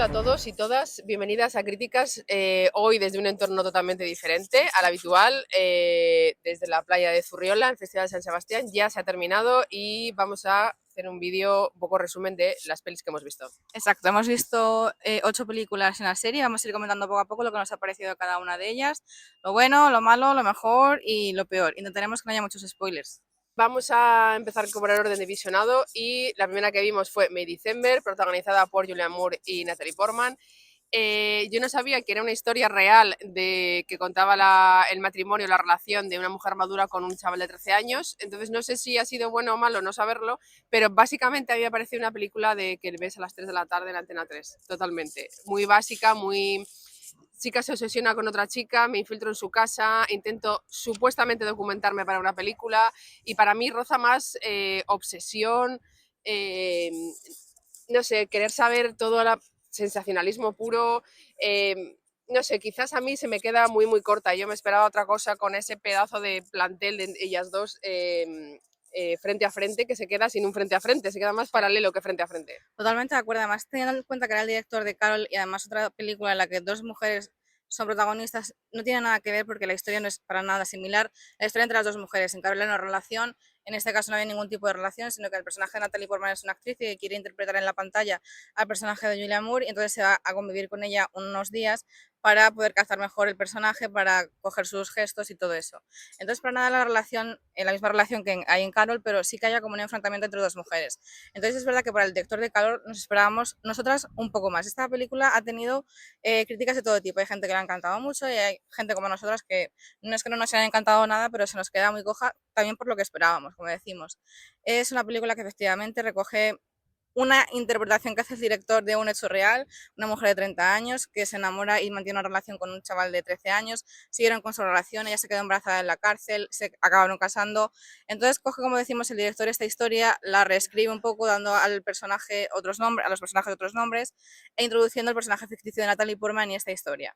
Hola a todos y todas, bienvenidas a Críticas, hoy desde un entorno totalmente diferente al habitual, desde la playa de Zurriola, el Festival de San Sebastián, ya se ha terminado y vamos a hacer un vídeo, un poco resumen de las pelis que hemos visto. Exacto, hemos visto 8 películas en la serie, vamos a ir comentando poco a poco lo que nos ha parecido cada una de ellas, lo bueno, lo malo, lo mejor y lo peor. Intentaremos que no haya muchos spoilers. Vamos a empezar por el orden de visionado y la primera que vimos fue May December, protagonizada por Julianne Moore y Natalie Portman. Yo no sabía que era una historia real que contaba el matrimonio, la relación de una mujer madura con un chaval de 13 años, entonces no sé si ha sido bueno o malo no saberlo, pero básicamente a mí me parecido una película de que ves a las 3 de la tarde en Antena 3, totalmente. Muy básica, muy... Chica se obsesiona con otra chica, me infiltro en su casa, intento supuestamente documentarme para una película y para mí roza más obsesión, eh, no sé, querer saber todo el sensacionalismo puro, no sé, quizás a mí se me queda muy corta. Yo me esperaba otra cosa con ese pedazo de plantel de ellas dos frente a frente, que se queda sin un frente a frente, se queda más paralelo que frente a frente. Totalmente de acuerdo, además teniendo en cuenta que era el director de Carol y además otra película en la que dos mujeres son protagonistas, no tiene nada que ver porque la historia no es para nada similar. La historia entre las dos mujeres, en Carol hay una relación, en este caso no había ningún tipo de relación, sino que el personaje de Natalie Portman es una actriz y quiere interpretar en la pantalla al personaje de Julianne Moore y entonces se va a convivir con ella unos días para poder cazar mejor el personaje, para coger sus gestos y todo eso. Entonces, para nada la misma relación que hay en Carol, pero sí que haya como un enfrentamiento entre dos mujeres. Entonces es verdad que para el director de Calor nos esperábamos nosotras un poco más. Esta película ha tenido críticas de todo tipo. Hay gente que le ha encantado mucho y hay gente como nosotras que no es que no nos haya encantado nada, pero se nos queda muy coja también por lo que esperábamos, como decimos. Es una película que efectivamente recoge una interpretación que hace el director de un hecho real, una mujer de 30 años que se enamora y mantiene una relación con un chaval de 13 años, siguieron con su relación, ella se quedó embarazada en la cárcel, se acabaron casando, entonces coge, como decimos, el director esta historia, la reescribe un poco dando al personaje otros nombres, a los personajes otros nombres e introduciendo el personaje ficticio de Natalie Portman en esta historia.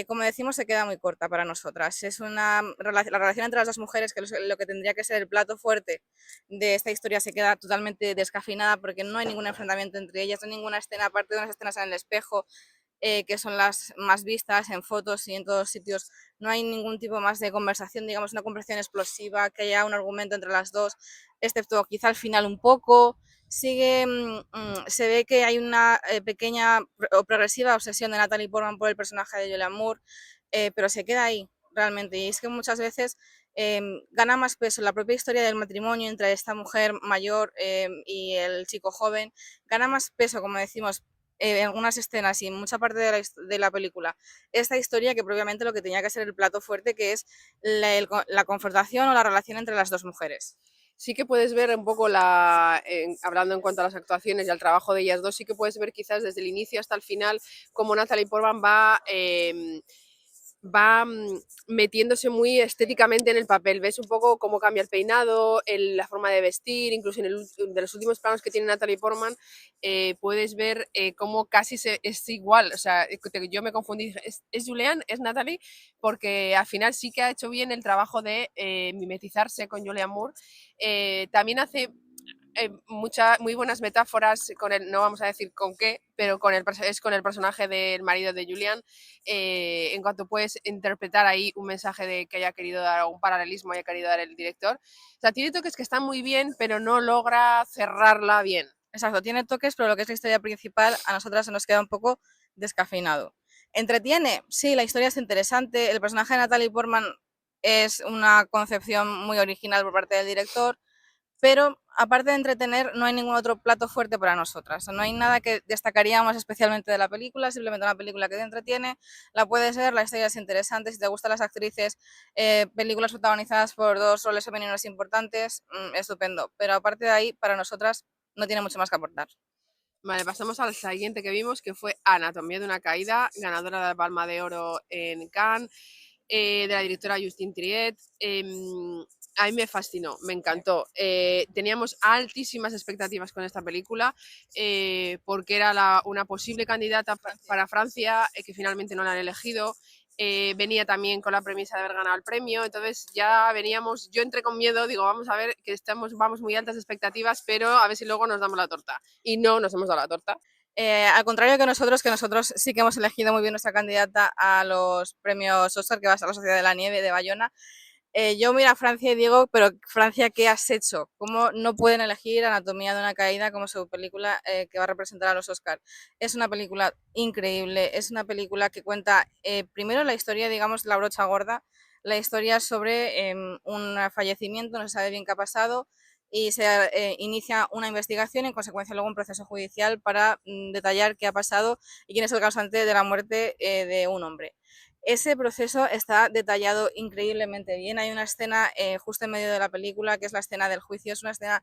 Como decimos, se queda muy corta para nosotras. Es la relación entre las dos mujeres, que es lo que tendría que ser el plato fuerte de esta historia, se queda totalmente descafeinada porque no hay ningún enfrentamiento entre ellas, no hay ninguna escena, aparte de unas escenas en el espejo, que son las más vistas en fotos y en todos sitios, no hay ningún tipo más de conversación, digamos, una conversación explosiva, que haya un argumento entre las dos, excepto quizá al final un poco. Se ve que hay una pequeña o progresiva obsesión de Natalie Portman por el personaje de Julianne Moore, pero se queda ahí realmente. Y es que muchas veces gana más peso la propia historia del matrimonio entre esta mujer mayor y el chico joven, gana más peso, como decimos, en algunas escenas y en mucha parte de la película, esta historia que propiamente lo que tenía que ser el plato fuerte, que es la confrontación o la relación entre las dos mujeres. Sí que puedes ver un poco hablando en cuanto a las actuaciones y al trabajo de ellas dos, sí que puedes ver quizás desde el inicio hasta el final cómo Natalie Portman va metiéndose muy estéticamente en el papel. Ves un poco cómo cambia el peinado, la forma de vestir, incluso de los últimos planos que tiene Natalie Portman, puedes ver cómo casi es igual. O sea, yo me confundí, ¿es Julianne? ¿Es Natalie? Porque al final sí que ha hecho bien el trabajo de mimetizarse con Julianne Moore. También hace muy buenas metáforas con no vamos a decir con qué, pero es con el personaje del marido de Julian, en cuanto puedes interpretar ahí un mensaje de que haya querido dar, un paralelismo haya querido dar el director. O sea, tiene toques que están muy bien, pero no logra cerrarla bien. Exacto, tiene toques, pero lo que es la historia principal a nosotras se nos queda un poco descafeinado. ¿Entretiene? Sí, la historia es interesante. El personaje de Natalie Portman es una concepción muy original por parte del director, pero aparte de entretener, no hay ningún otro plato fuerte para nosotras. No hay nada que destacaríamos especialmente de la película, simplemente una película que te entretiene, la puedes ver, la historia es interesante, si te gustan las actrices, películas protagonizadas por dos roles femeninos importantes, estupendo. Pero aparte de ahí, para nosotras no tiene mucho más que aportar. Vale, pasamos al siguiente que vimos, que fue Anatomía de una caída, ganadora de la Palma de Oro en Cannes, de la directora Justine Triet. A mí me fascinó, me encantó. Teníamos altísimas expectativas con esta película porque era una posible candidata para Francia, que finalmente no la han elegido. Venía también con la premisa de haber ganado el premio, entonces ya veníamos, yo entré con miedo, digo, vamos a ver, vamos muy altas expectativas, pero a ver si luego nos damos la torta. Y no nos hemos dado la torta. Al contrario que nosotros sí que hemos elegido muy bien nuestra candidata a los premios Oscar, que va a ser La Sociedad de la Nieve de Bayona. Yo miro a Francia y digo, pero Francia, ¿qué has hecho? ¿Cómo no pueden elegir Anatomía de una caída como su película que va a representar a los Oscar? Es una película increíble, es una película que cuenta primero la historia, digamos, la brocha gorda, la historia sobre un fallecimiento, no se sabe bien qué ha pasado, y se inicia una investigación y en consecuencia luego un proceso judicial para detallar qué ha pasado y quién es el causante de la muerte de un hombre. Ese proceso está detallado increíblemente bien. Hay una escena justo en medio de la película, que es la escena del juicio. Es una escena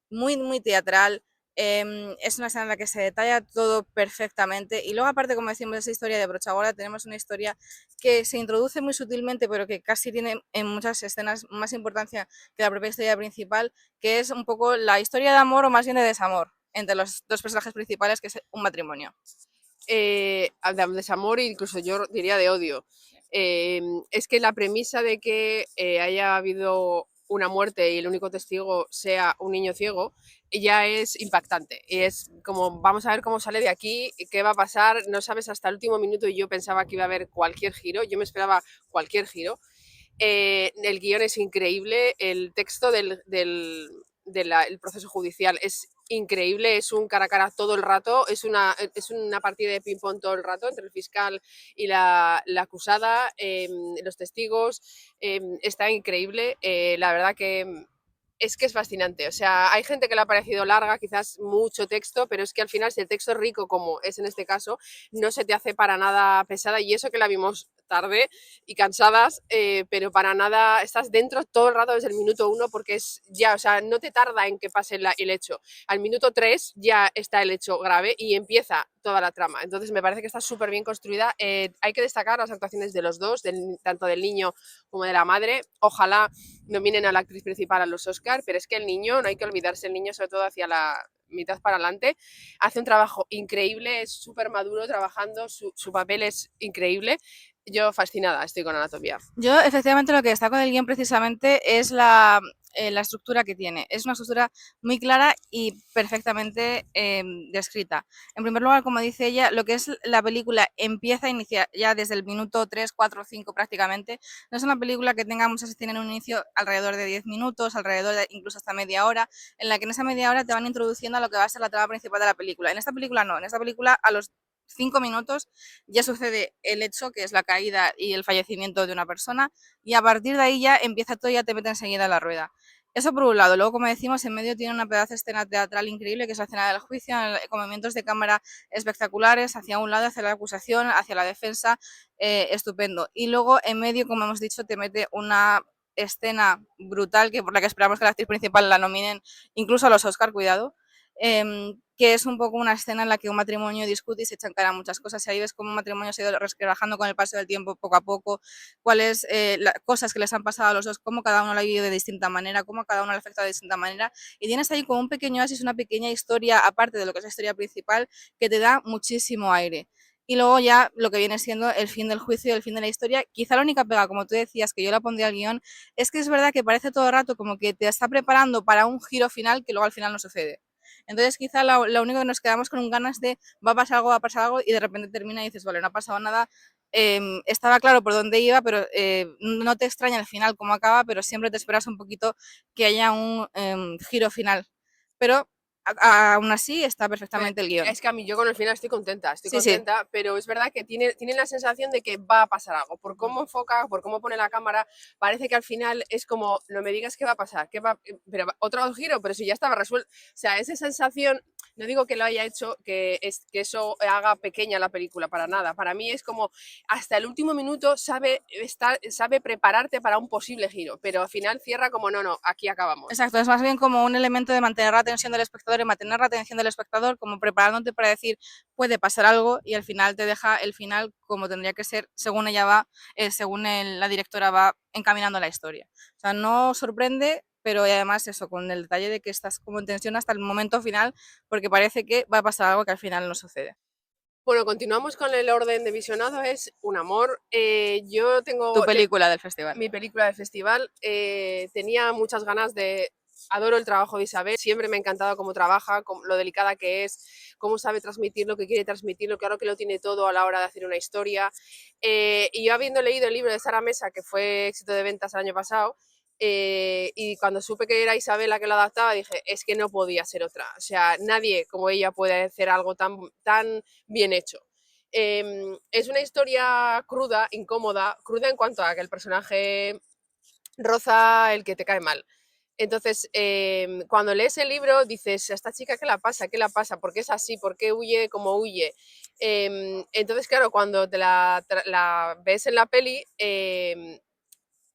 muy teatral. Es una escena en la que se detalla todo perfectamente. Y luego, aparte, como decimos, de esa historia de Brochagora, tenemos una historia que se introduce muy sutilmente, pero que casi tiene en muchas escenas más importancia que la propia historia principal, que es un poco la historia de amor o más bien de desamor entre los dos personajes principales, que es un matrimonio. De desamor, incluso yo diría de odio. Es que la premisa de que haya habido una muerte y el único testigo sea un niño ciego ya es impactante. Y es como, vamos a ver cómo sale de aquí, qué va a pasar, no sabes hasta el último minuto y yo pensaba que iba a haber cualquier giro, yo me esperaba cualquier giro. El guión es increíble, el texto del proceso judicial es increíble, es un cara a cara todo el rato, es una partida de ping-pong todo el rato entre el fiscal y la acusada, los testigos, está increíble, la verdad que es fascinante. O sea, hay gente que le ha parecido larga, quizás mucho texto, pero es que al final, si el texto es rico, como es en este caso, no se te hace para nada pesada. Y eso que la vimos tarde y cansadas, pero para nada estás dentro todo el rato desde el minuto 1 porque es ya, o sea, no te tarda en que pase el hecho. Al minuto 3 ya está el hecho grave y empieza toda la trama. Entonces me parece que está súper bien construida. Hay que destacar las actuaciones de los dos, tanto del niño como de la madre. Ojalá nominen a la actriz principal a los Oscar, pero es que el niño, no hay que olvidarse, el niño sobre todo hacia la mitad para adelante, hace un trabajo increíble, es súper maduro trabajando, su papel es increíble. Yo fascinada estoy con Anatomía. Yo, efectivamente, lo que destaco del guión precisamente es la estructura que tiene. Es una estructura muy clara y perfectamente descrita. En primer lugar, como dice ella, lo que es la película empieza a iniciar ya desde el minuto 3, 4, 5 prácticamente. No es una película que tenga muchas tienen un inicio alrededor de 10 minutos, alrededor de incluso hasta media hora, en la que en esa media hora te van introduciendo a lo que va a ser la trama principal de la película. En esta película no, en esta película a los 5 minutos ya sucede el hecho, que es la caída y el fallecimiento de una persona, y a partir de ahí ya empieza todo y ya te mete enseguida en la rueda. Eso por un lado. Luego, como decimos, en medio tiene una pedazo de escena teatral increíble, que es la escena del juicio, con movimientos de cámara espectaculares, hacia un lado, hacia la acusación, hacia la defensa, estupendo. Y luego, en medio, como hemos dicho, te mete una escena brutal, que por la que esperamos que la actriz principal la nominen incluso a los Oscar, cuidado, que es un poco una escena en la que un matrimonio discute y se echan cara a muchas cosas. Y ahí ves cómo un matrimonio se ha ido resquebrajando con el paso del tiempo, poco a poco, cuáles cosas que les han pasado a los dos, cómo cada uno lo ha vivido de distinta manera, cómo cada uno lo ha afectado de distinta manera. Y tienes ahí como un pequeño oasis, una pequeña historia, aparte de lo que es la historia principal, que te da muchísimo aire. Y luego ya lo que viene siendo el fin del juicio, el fin de la historia. Quizá la única pega, como tú decías, que yo la pondría al guión, es que es verdad que parece todo el rato como que te está preparando para un giro final que luego al final no sucede. Entonces quizá lo único que nos quedamos con ganas de va a pasar algo y de repente termina y dices, vale, no ha pasado nada, estaba claro por dónde iba, pero no te extraña al final cómo acaba, pero siempre te esperas un poquito que haya un giro final. Pero aún así está perfectamente el guión. Es que a mí yo con el final estoy Sí, sí. contenta, pero es verdad que tiene la sensación de que va a pasar algo. Por cómo enfoca, por cómo pone la cámara, parece que al final es como, no me digas qué va a pasar, pero otro giro, pero si ya estaba resuelto. O sea, esa sensación, no digo que lo haya hecho, que eso haga pequeña la película, para nada. Para mí es como, hasta el último minuto sabe prepararte para un posible giro, pero al final cierra como, no, aquí acabamos. Exacto, es más bien como un elemento de mantener la atención del espectador y mantener la atención del espectador como preparándote para decir puede pasar algo y al final te deja el final como tendría que ser según ella va, según la directora va encaminando la historia. O sea, no sorprende, pero además eso, con el detalle de que estás como en tensión hasta el momento final porque parece que va a pasar algo que al final no sucede. Bueno, continuamos con el orden de visionado, es Un amor. Yo Tu tengo película del festival. mi película de festival, tenía muchas ganas de adoro el trabajo de Isabel, siempre me ha encantado cómo trabaja, lo delicada que es, cómo sabe transmitir lo que quiere transmitir, lo claro que lo tiene todo a la hora de hacer una historia. Y yo habiendo leído el libro de Sara Mesa, que fue éxito de ventas el año pasado, y cuando supe que era Isabel la que lo adaptaba, dije, es que no podía ser otra. O sea, nadie como ella puede hacer algo tan bien hecho. Es una historia cruda, incómoda, cruda en cuanto a que el personaje roza el que te cae mal. Entonces, cuando lees el libro dices, ¿a esta chica qué la pasa? ¿Qué la pasa? ¿Por qué es así? ¿Por qué huye como huye? Entonces, claro, cuando te la ves en la peli,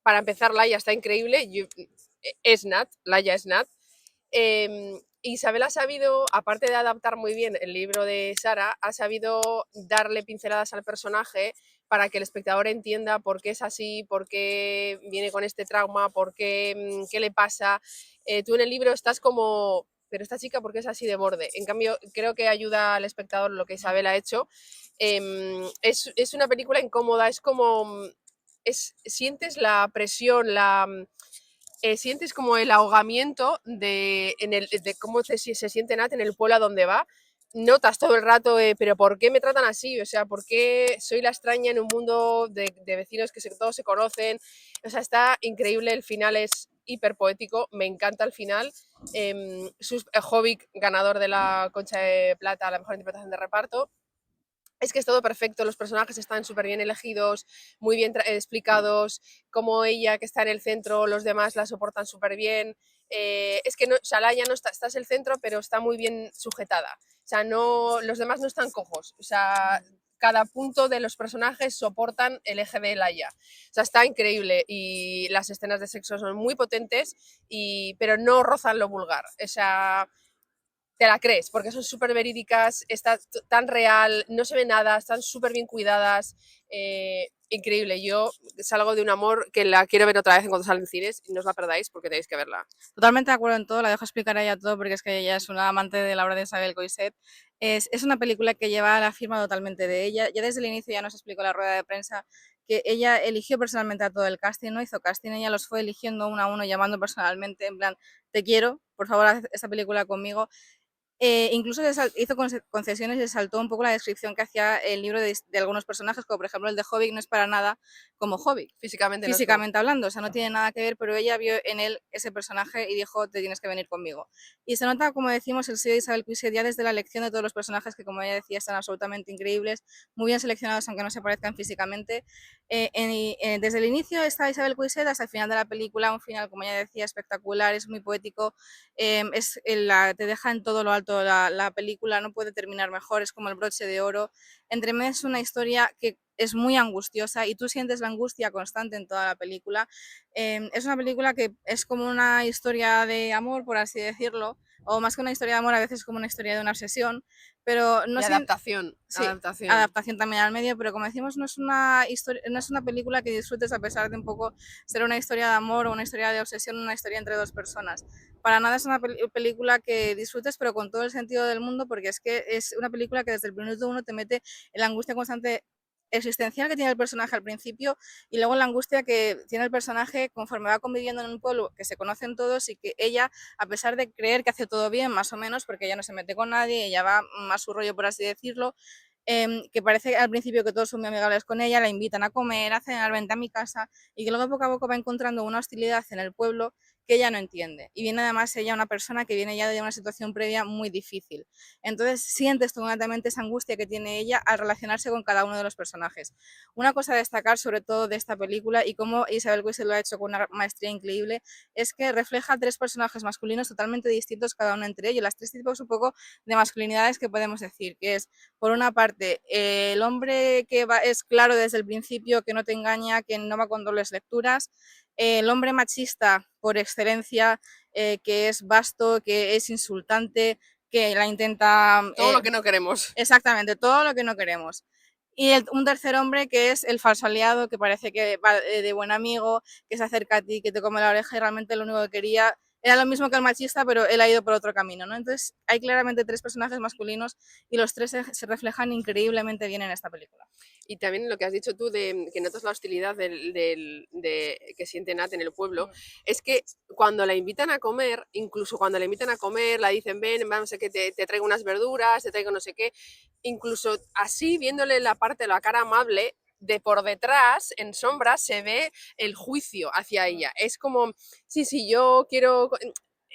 para empezar, Laia está increíble. Es Nat, Laia es Nat. Isabel ha sabido, aparte de adaptar muy bien el libro de Sara, ha sabido darle pinceladas al personaje para que el espectador entienda por qué es así, por qué viene con este trauma, por qué, qué le pasa. Tú en el libro estás como, pero esta chica, ¿por qué es así de borde? En cambio, creo que ayuda al espectador lo que Isabel ha hecho. Es una película incómoda, es como, sientes la presión, sientes como el ahogamiento de cómo se siente Nat en el pueblo a donde va. Notas todo el rato, pero ¿por qué me tratan así? O sea, ¿por qué soy la extraña en un mundo de vecinos que todos se conocen? O sea, está increíble, el final es hiper poético, me encanta el final. Jovic, ganador de la Concha de Plata, la mejor interpretación de reparto. Es que es todo perfecto, los personajes están súper bien elegidos, muy bien explicados, como ella que está en el centro, los demás la soportan súper bien. Es que no, Shalaya no está, estás el centro, pero está muy bien sujetada. O sea, no, los demás no están cojos. O sea, cada punto de los personajes soportan el eje de Laia. O sea, está increíble y las escenas de sexo son muy potentes, pero no rozan lo vulgar. O sea, te la crees, porque son súper verídicas, está tan real, no se ve nada, están súper bien cuidadas, increíble. Yo salgo de un amor que la quiero ver otra vez en cuando salen cines y no os la perdáis porque tenéis que verla. Totalmente de acuerdo en todo, la dejo explicar a ella todo porque es que ella es una amante de la obra de Isabel Coixet. Es una película que lleva la firma totalmente de ella. Ya desde el inicio ya nos explicó la rueda de prensa que ella eligió personalmente a todo el casting, no hizo casting, ella los fue eligiendo uno a uno, llamando personalmente, en plan, te quiero, por favor, haz esta película conmigo. Incluso hizo concesiones y se saltó un poco la descripción que hacía el libro de algunos personajes, como por ejemplo el de Hobbit no es para nada como Hobbit, Físicamente no es como... físicamente hablando, o sea, no tiene nada que ver, pero ella vio en él ese personaje y dijo, te tienes que venir conmigo. Y se nota, como decimos, el sello de Isabel Coixet ya desde la elección de todos los personajes que, como ella decía, están absolutamente increíbles, muy bien seleccionados, aunque no se parezcan físicamente. Desde el inicio está Isabel Coixet hasta el final de la película, un final, como ella decía, espectacular, es muy poético, te deja en todo lo alto la película, no puede terminar mejor, es como el broche de oro. Entre medio es una historia que es muy angustiosa y tú sientes la angustia constante en toda la película. Es una película que es como una historia de amor, por así decirlo, o más que una historia de amor, a veces es como una historia de una obsesión, pero no Y adaptación, sí, adaptación. adaptación también al medio, pero como decimos, no es una historia, no es una película que disfrutes a pesar de un poco ser una historia de amor o una historia de obsesión, una historia entre dos personas. Para nada es una película que disfrutes, pero con todo el sentido del mundo, porque es que es una película que desde el minuto uno te mete en la angustia constante existencial que tiene el personaje al principio y luego la angustia que tiene el personaje conforme va conviviendo en un pueblo que se conocen todos y que ella, a pesar de creer que hace todo bien, más o menos, porque ella no se mete con nadie, ella va más su rollo, por así decirlo, que parece al principio que todos son muy amigables con ella, la invitan a comer, a cenar, vente a mi casa, y que luego poco a poco va encontrando una hostilidad en el pueblo que ella no entiende. Y viene además ella una persona que viene ya de una situación previa muy difícil. Entonces sientes totalmente esa angustia que tiene ella al relacionarse con cada uno de los personajes. Una cosa a destacar sobre todo de esta película y cómo Isabel Coixet lo ha hecho con una maestría increíble es que refleja tres personajes masculinos totalmente distintos cada uno entre ellos, las tres tipos un poco de masculinidades que podemos decir, que es por una parte el hombre que es claro desde el principio, que no te engaña, que no va con dobles lecturas, el hombre machista por excelencia, que es vasto, que es insultante, que la intenta... Todo lo que no queremos. Exactamente, todo lo que no queremos. Y un tercer hombre que es el falso aliado, que parece que va de buen amigo, que se acerca a ti, que te come la oreja y realmente lo único que quería era lo mismo que el machista, pero él ha ido por otro camino, ¿no? Entonces hay claramente tres personajes masculinos y los tres se reflejan increíblemente bien en esta película. Y también lo que has dicho tú de que notas la hostilidad que siente Nat en el pueblo, es que cuando la invitan a comer, incluso cuando la invitan a comer, la dicen, ven, vamos a que te traigo unas verduras, te traigo no sé qué, incluso así, viéndole la parte, la cara amable, de por detrás, en sombra, se ve el juicio hacia ella. Es como, sí, sí, yo quiero,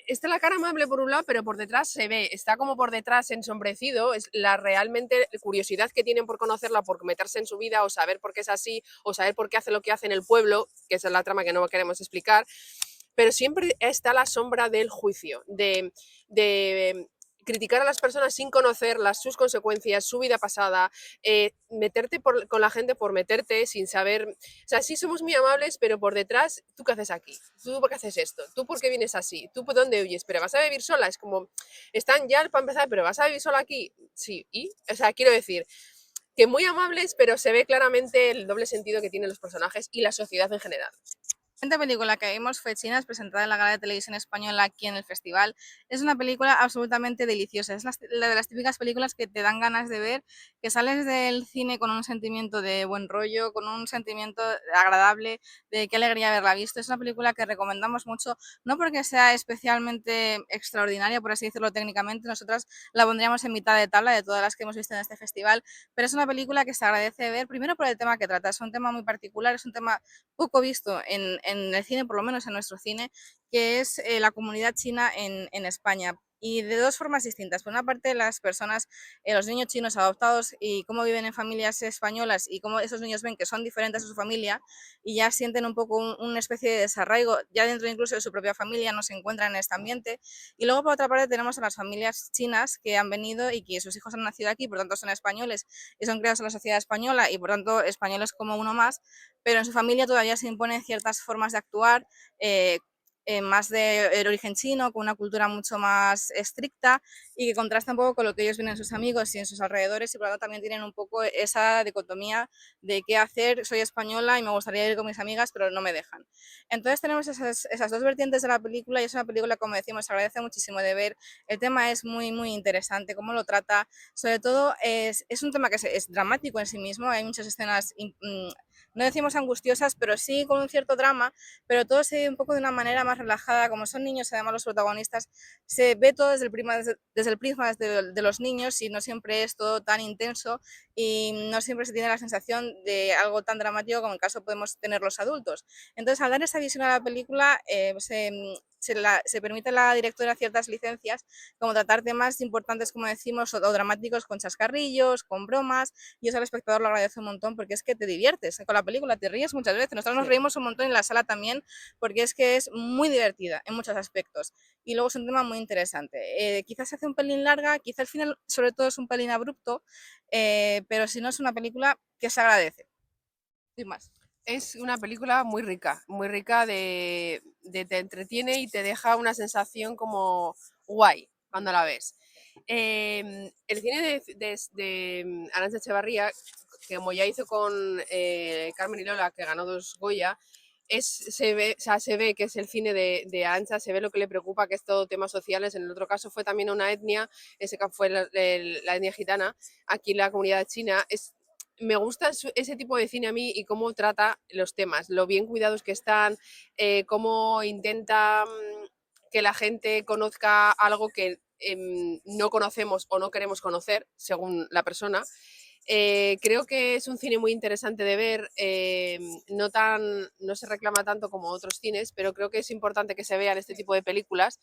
está la cara amable por un lado, pero por detrás se ve, está como por detrás ensombrecido, es la realmente curiosidad que tienen por conocerla, por meterse en su vida o saber por qué es así, o saber por qué hace lo que hace en el pueblo, que esa es la trama que no queremos explicar, pero siempre está la sombra del juicio, de criticar a las personas sin conocerlas, sus consecuencias, su vida pasada, meterte con la gente por meterte sin saber, o sea, sí somos muy amables, pero por detrás, ¿tú qué haces aquí? ¿Tú por qué haces esto? ¿Tú por qué vienes así? ¿Tú por dónde huyes? ¿Pero vas a vivir sola? Es como, están ya para empezar, ¿pero vas a vivir sola aquí? Sí, y, o sea, quiero decir, que muy amables, pero se ve claramente el doble sentido que tienen los personajes y la sociedad en general. La siguiente película que vimos fue Chinas, presentada en la Gala de Televisión Española aquí en el festival. Es una película absolutamente deliciosa. Es la de las típicas películas que te dan ganas de ver, que sales del cine con un sentimiento de buen rollo, con un sentimiento agradable, de qué alegría haberla visto. Es una película que recomendamos mucho, no porque sea especialmente extraordinaria, por así decirlo técnicamente, nosotras la pondríamos en mitad de tabla de todas las que hemos visto en este festival, pero es una película que se agradece ver, primero por el tema que trata, es un tema muy particular, es un tema poco visto en el cine, por lo menos en nuestro cine, que es la comunidad china en España. Y de dos formas distintas. Por una parte, las personas, los niños chinos adoptados y cómo viven en familias españolas y cómo esos niños ven que son diferentes a su familia y ya sienten un poco una especie de desarraigo, ya dentro incluso de su propia familia, no se encuentran en este ambiente. Y luego, por otra parte, tenemos a las familias chinas que han venido y que sus hijos han nacido aquí, por tanto son españoles y son creados en la sociedad española y por tanto españoles como uno más, pero en su familia todavía se imponen ciertas formas de actuar, eh, más de origen chino, con una cultura mucho más estricta y que contrasta un poco con lo que ellos ven en sus amigos y en sus alrededores y por lo tanto también tienen un poco esa dicotomía de qué hacer, soy española y me gustaría ir con mis amigas pero no me dejan. Entonces tenemos esas dos vertientes de la película y es una película, como decimos, se agradece muchísimo de ver. El tema es muy, muy interesante, cómo lo trata, sobre todo es un tema que es dramático en sí mismo, hay muchas escenas no decimos angustiosas, pero sí con un cierto drama, pero todo se ve un poco de una manera más relajada, como son niños, además los protagonistas, se ve todo desde el prisma de los niños y no siempre es todo tan intenso y no siempre se tiene la sensación de algo tan dramático como en el caso podemos tener los adultos. Entonces, al dar esa visión a la película, se permite a la directora ciertas licencias, como tratar temas importantes, como decimos, o dramáticos con chascarrillos, con bromas, y eso al espectador lo agradece un montón porque es que te diviertes con la película, te ríes muchas veces. Nosotros nos reímos un montón en la sala también porque es que es muy divertida en muchos aspectos. Y luego es un tema muy interesante. Quizás se hace un pelín larga, quizás al final sobre todo es un pelín abrupto, pero si no es una película que se agradece. Sin más. Es una película muy rica te entretiene y te deja una sensación como guay cuando la ves. El cine de Arantxa Echevarría, que como ya hizo con Carmen y Lola, que ganó 2 Goya, o sea, se ve que es el cine de Arantxa, se ve lo que le preocupa, que es todo temas sociales. En el otro caso fue también una etnia, ese caso fue la etnia gitana, aquí la comunidad china. Me gusta ese tipo de cine a mí y cómo trata los temas, lo bien cuidados que están, cómo intenta que la gente conozca algo que no conocemos o no queremos conocer, según la persona. Creo que es un cine muy interesante de ver, no se reclama tanto como otros cines, pero creo que es importante que se vean este tipo de películas,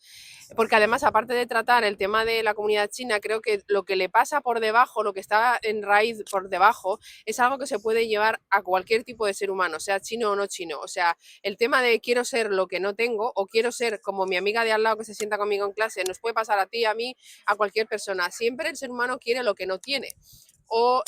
porque además, aparte de tratar el tema de la comunidad china, creo que lo que le pasa por debajo, lo que está en raíz por debajo, es algo que se puede llevar a cualquier tipo de ser humano, sea chino o no chino. O sea, el tema de quiero ser lo que no tengo o quiero ser como mi amiga de al lado que se sienta conmigo en clase, nos puede pasar a ti, a mí, a cualquier persona. Siempre el ser humano quiere lo que no tiene.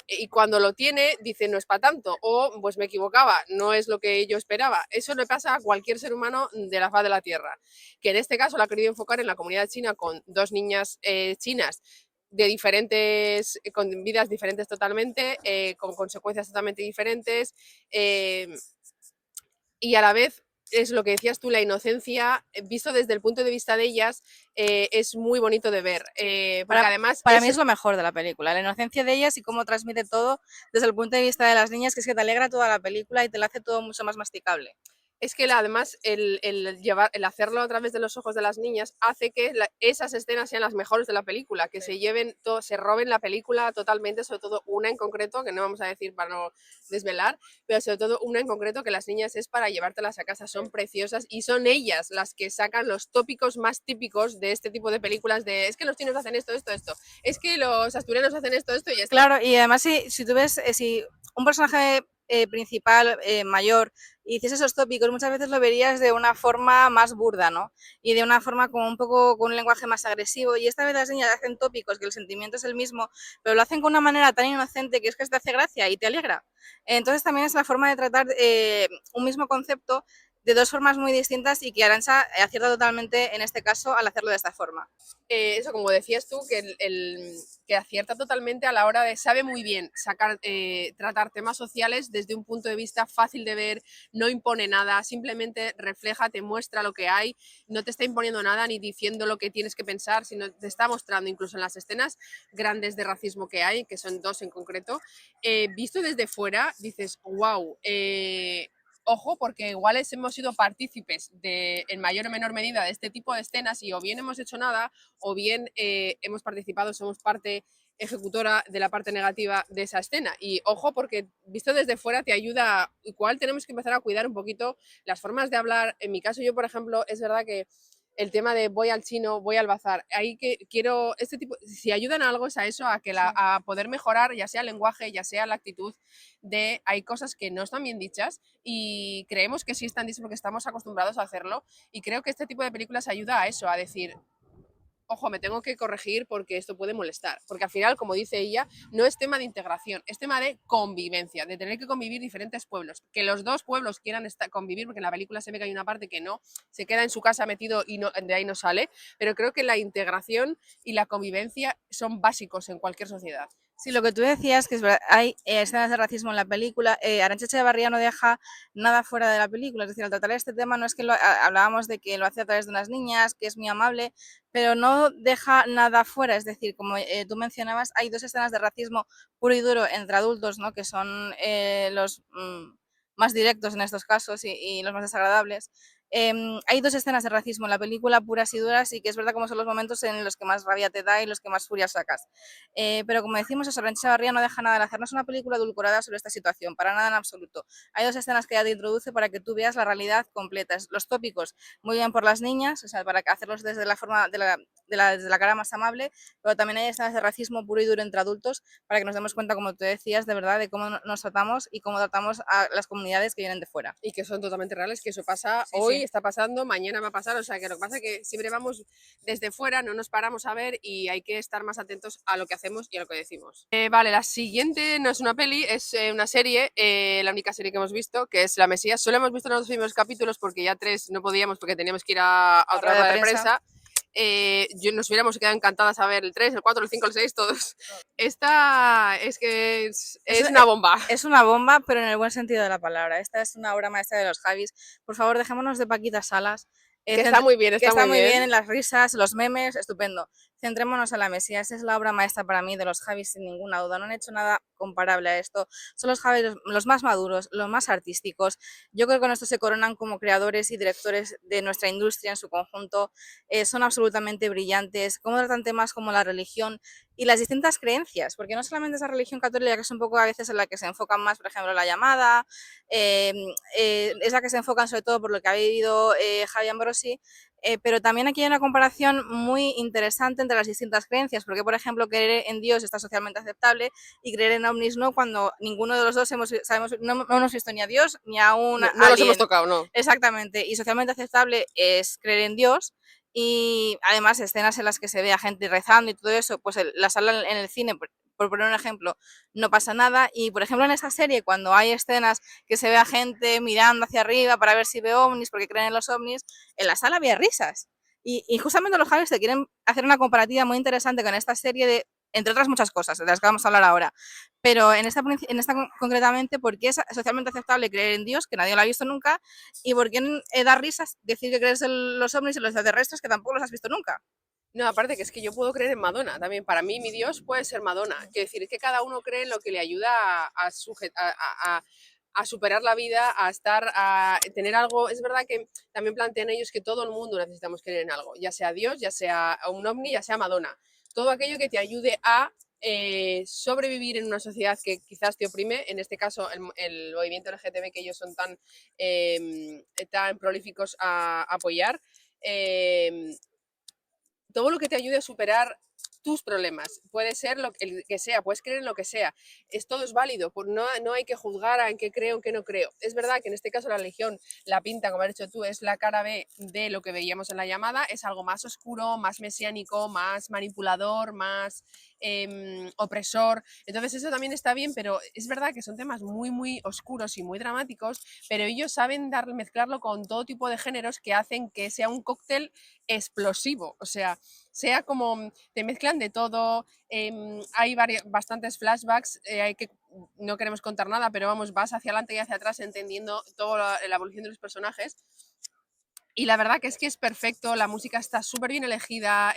Y cuando lo tiene, dice no es para tanto, o pues me equivocaba, no es lo que yo esperaba. Eso le pasa a cualquier ser humano de la faz de la Tierra, que en este caso lo ha querido enfocar en la comunidad china con 2 niñas chinas de diferentes, con vidas diferentes totalmente, con consecuencias totalmente diferentes, y a la vez es lo que decías tú, la inocencia, visto desde el punto de vista de ellas, es muy bonito de ver, porque además Para mí es lo mejor de la película, la inocencia de ellas y cómo transmite todo desde el punto de vista de las niñas, que es que te alegra toda la película y te la hace todo mucho más masticable. es que además el hacerlo a través de los ojos de las niñas hace que esas escenas sean las mejores de la película, que se lleven todo, se roben la película totalmente, sobre todo una en concreto, que no vamos a decir para no desvelar, pero sobre todo una en concreto que las niñas es para llevártelas a casa, son preciosas y son ellas las que sacan los tópicos más típicos de este tipo de películas de es que los chinos hacen esto, esto, esto, es que los asturianos hacen esto, esto y esto. Claro, y además si tú ves, si un personaje principal mayor y hiciese esos tópicos, muchas veces lo verías de una forma más burda, ¿no? Y de una forma como un poco con un lenguaje más agresivo. Y esta vez las niñas hacen tópicos que el sentimiento es el mismo, pero lo hacen con una manera tan inocente que es que te hace gracia y te alegra. Entonces también es la forma de tratar un mismo concepto de dos formas muy distintas y que Arantxa acierta totalmente en este caso al hacerlo de esta forma. Eso, como decías tú, que, que acierta totalmente a la hora de, sabe muy bien sacar, tratar temas sociales desde un punto de vista fácil de ver, no impone nada, simplemente refleja, te muestra lo que hay, no te está imponiendo nada ni diciendo lo que tienes que pensar, sino te está mostrando incluso en las escenas grandes de racismo que hay, que son dos en concreto, visto desde fuera, dices, wow, ojo, porque igual hemos sido partícipes de, en mayor o menor medida de este tipo de escenas y o bien hemos hecho nada o bien hemos participado, somos parte ejecutora de la parte negativa de esa escena. Y ojo, porque visto desde fuera te ayuda, igual tenemos que empezar a cuidar un poquito las formas de hablar. En mi caso, yo, por ejemplo, es verdad que el tema de voy al chino, voy al bazar, ahí que quiero, este tipo, si ayudan a algo es a eso, a, que a poder mejorar, ya sea el lenguaje, ya sea la actitud, de hay cosas que no están bien dichas y creemos que sí están dichas porque estamos acostumbrados a hacerlo y creo que este tipo de películas ayuda a eso, a decir, ojo, me tengo que corregir porque esto puede molestar. Porque al final, como dice ella, no es tema de integración, es tema de convivencia, de tener que convivir diferentes pueblos. Que los dos pueblos quieran convivir, porque en la película se ve que hay una parte que no, se queda en su casa metido y no, de ahí no sale. Pero creo que la integración y la convivencia son básicos en cualquier sociedad. Sí, lo que tú decías, que es verdad, hay escenas de racismo en la película. Arantxa Echevarría no deja nada fuera de la película. Es decir, al tratar este tema, no es que hablábamos de que lo hace a través de unas niñas, que es muy amable, pero no deja nada fuera. Es decir, como tú mencionabas, hay dos escenas de racismo puro y duro entre adultos, ¿no? Que son los más directos en estos casos y los más desagradables. Hay dos escenas de racismo en la película, puras y duras, y que es verdad como son los momentos en los que más rabia te da y los que más furia sacas. Pero como decimos, eso, Arantxa Echevarría no deja nada de hacernos una película edulcorada sobre esta situación, para nada en absoluto. Hay dos escenas que ella te introduce para que tú veas la realidad completa. Los tópicos, muy bien por las niñas, o sea, para hacerlos desde la forma desde la cara más amable, pero también hay escenas de racismo puro y duro entre adultos para que nos demos cuenta, como tú decías, de verdad, de cómo nos tratamos y cómo tratamos a las comunidades que vienen de fuera. Y que son totalmente reales, que eso pasa sí, hoy, sí. Está pasando, mañana va a pasar, o sea, que lo que pasa es que siempre vamos desde fuera, no nos paramos a ver y hay que estar más atentos a lo que hacemos y a lo que decimos. Vale, la siguiente no es una peli, es una serie, la única serie que hemos visto, que es La Mesías. Solo hemos visto los dos primeros capítulos porque ya tres no podíamos porque teníamos que ir a otra rueda de prensa. Nos hubiéramos quedado encantadas a ver el 3, el 4, el 5, el 6, todos. Esta es que es una bomba. Es una bomba, pero en el buen sentido de la palabra. Esta es una obra maestra de los Javis. Por favor, dejémonos de Paquita Salas. Que está muy bien, está muy bien en las risas, los memes, estupendo. Centrémonos en La Mesías, es la obra maestra para mí de los Javis sin ninguna duda, no han hecho nada comparable a esto, son los Javis los más maduros, los más artísticos, yo creo que con esto se coronan como creadores y directores de nuestra industria en su conjunto, son absolutamente brillantes, cómo tratan temas como la religión y las distintas creencias, porque no solamente es la religión católica, que es un poco a veces en la que se enfocan más, por ejemplo, la llamada, es la que se enfocan sobre todo por lo que ha vivido Javi Ambrosi, pero también aquí hay una comparación muy interesante entre las distintas creencias, porque por ejemplo creer en Dios está socialmente aceptable y creer en ovnis no, cuando ninguno de los dos no hemos visto ni a Dios ni a un no, no los hemos tocado, no. Exactamente, y socialmente aceptable es creer en Dios y además escenas en las que se ve a gente rezando y todo eso, pues la sala en el cine, por poner un ejemplo, no pasa nada. Y por ejemplo en esta serie, cuando hay escenas que se ve a gente mirando hacia arriba para ver si ve ovnis porque creen en los ovnis, en la sala había risas. Y justamente los Javis te quieren hacer una comparativa muy interesante con esta serie de entre otras muchas cosas, de las que vamos a hablar ahora. Pero en esta concretamente, ¿por qué es socialmente aceptable creer en Dios, que nadie lo ha visto nunca? ¿Y por qué da risas decir que crees en los ovnis y los extraterrestres, que tampoco los has visto nunca? No, aparte que es que yo puedo creer en Madonna también. Para mí, mi Dios puede ser Madonna. Quiero decir, es que cada uno cree en lo que le ayuda a superar la vida, a tener algo. Es verdad que también plantean ellos que todo el mundo necesitamos creer en algo, ya sea Dios, ya sea un ovni, ya sea Madonna. Todo aquello que te ayude a sobrevivir en una sociedad que quizás te oprime, en este caso el movimiento LGTB que ellos son tan prolíficos a apoyar. Eh, Todo lo que te ayude a superar tus problemas. Puede ser el que sea, puedes creer en lo que sea. Todo es válido, no hay que juzgar a en qué creo, en qué no creo. Es verdad que en este caso la religión, la pinta, como has dicho tú, es la cara B de lo que veíamos en la llamada, es algo más oscuro, más mesiánico, más manipulador, más opresor. Entonces eso también está bien, pero es verdad que son temas muy, muy oscuros y muy dramáticos, pero ellos saben mezclarlo con todo tipo de géneros que hacen que sea un cóctel explosivo. O sea como te mezclan de todo. Hay bastantes flashbacks, no queremos contar nada, pero vamos, vas hacia adelante y hacia atrás entendiendo toda la evolución de los personajes. Y la verdad que es perfecto, la música está súper bien elegida.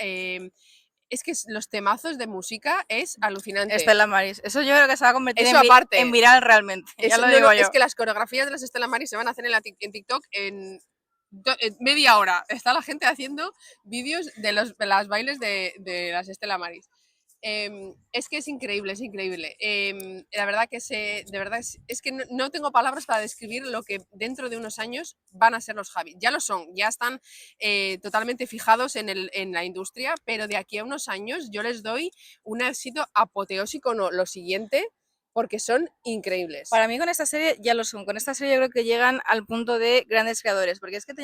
Es que los temazos de música es alucinante. Estela Maris. Eso yo creo que se va a convertir Eso aparte, en viral realmente. Ya lo digo yo. Es que las coreografías de las Estela Maris se van a hacer en TikTok en media hora. Está la gente haciendo vídeos de las bailes de las Estela Maris. Es que es increíble, es increíble. La verdad que de verdad es que no tengo palabras para describir lo que dentro de unos años van a ser los Javis. Ya lo son, ya están totalmente fijados en la industria, pero de aquí a unos años yo les doy un éxito apoteósico, no, lo siguiente, porque son increíbles. Para mí con esta serie ya lo son. Con esta serie yo creo que llegan al punto de grandes creadores, porque es que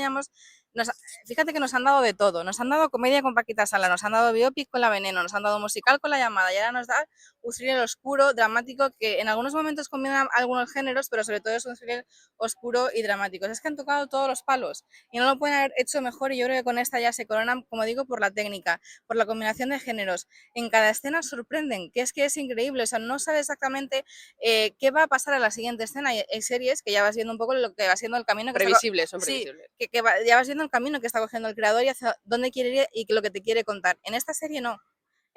fíjate que nos han dado de todo. Nos han dado comedia con Paquita Sala, nos han dado biopic con La Veneno, nos han dado musical con La Llamada, y ahora nos da un thriller oscuro, dramático, que en algunos momentos combina algunos géneros, pero sobre todo es un thriller oscuro y dramático. Es que han tocado todos los palos y no lo pueden haber hecho mejor, y yo creo que con esta ya se coronan, como digo, por la técnica, por la combinación de géneros. En cada escena sorprenden, que es increíble. O sea, no sabes exactamente qué va a pasar a la siguiente escena. Hay series que ya vas viendo un poco lo que va siendo el camino que previsibles, son sí, previsibles. Ya vas viendo el camino que está cogiendo el creador y hacia dónde quiere ir y lo que te quiere contar. En esta serie no.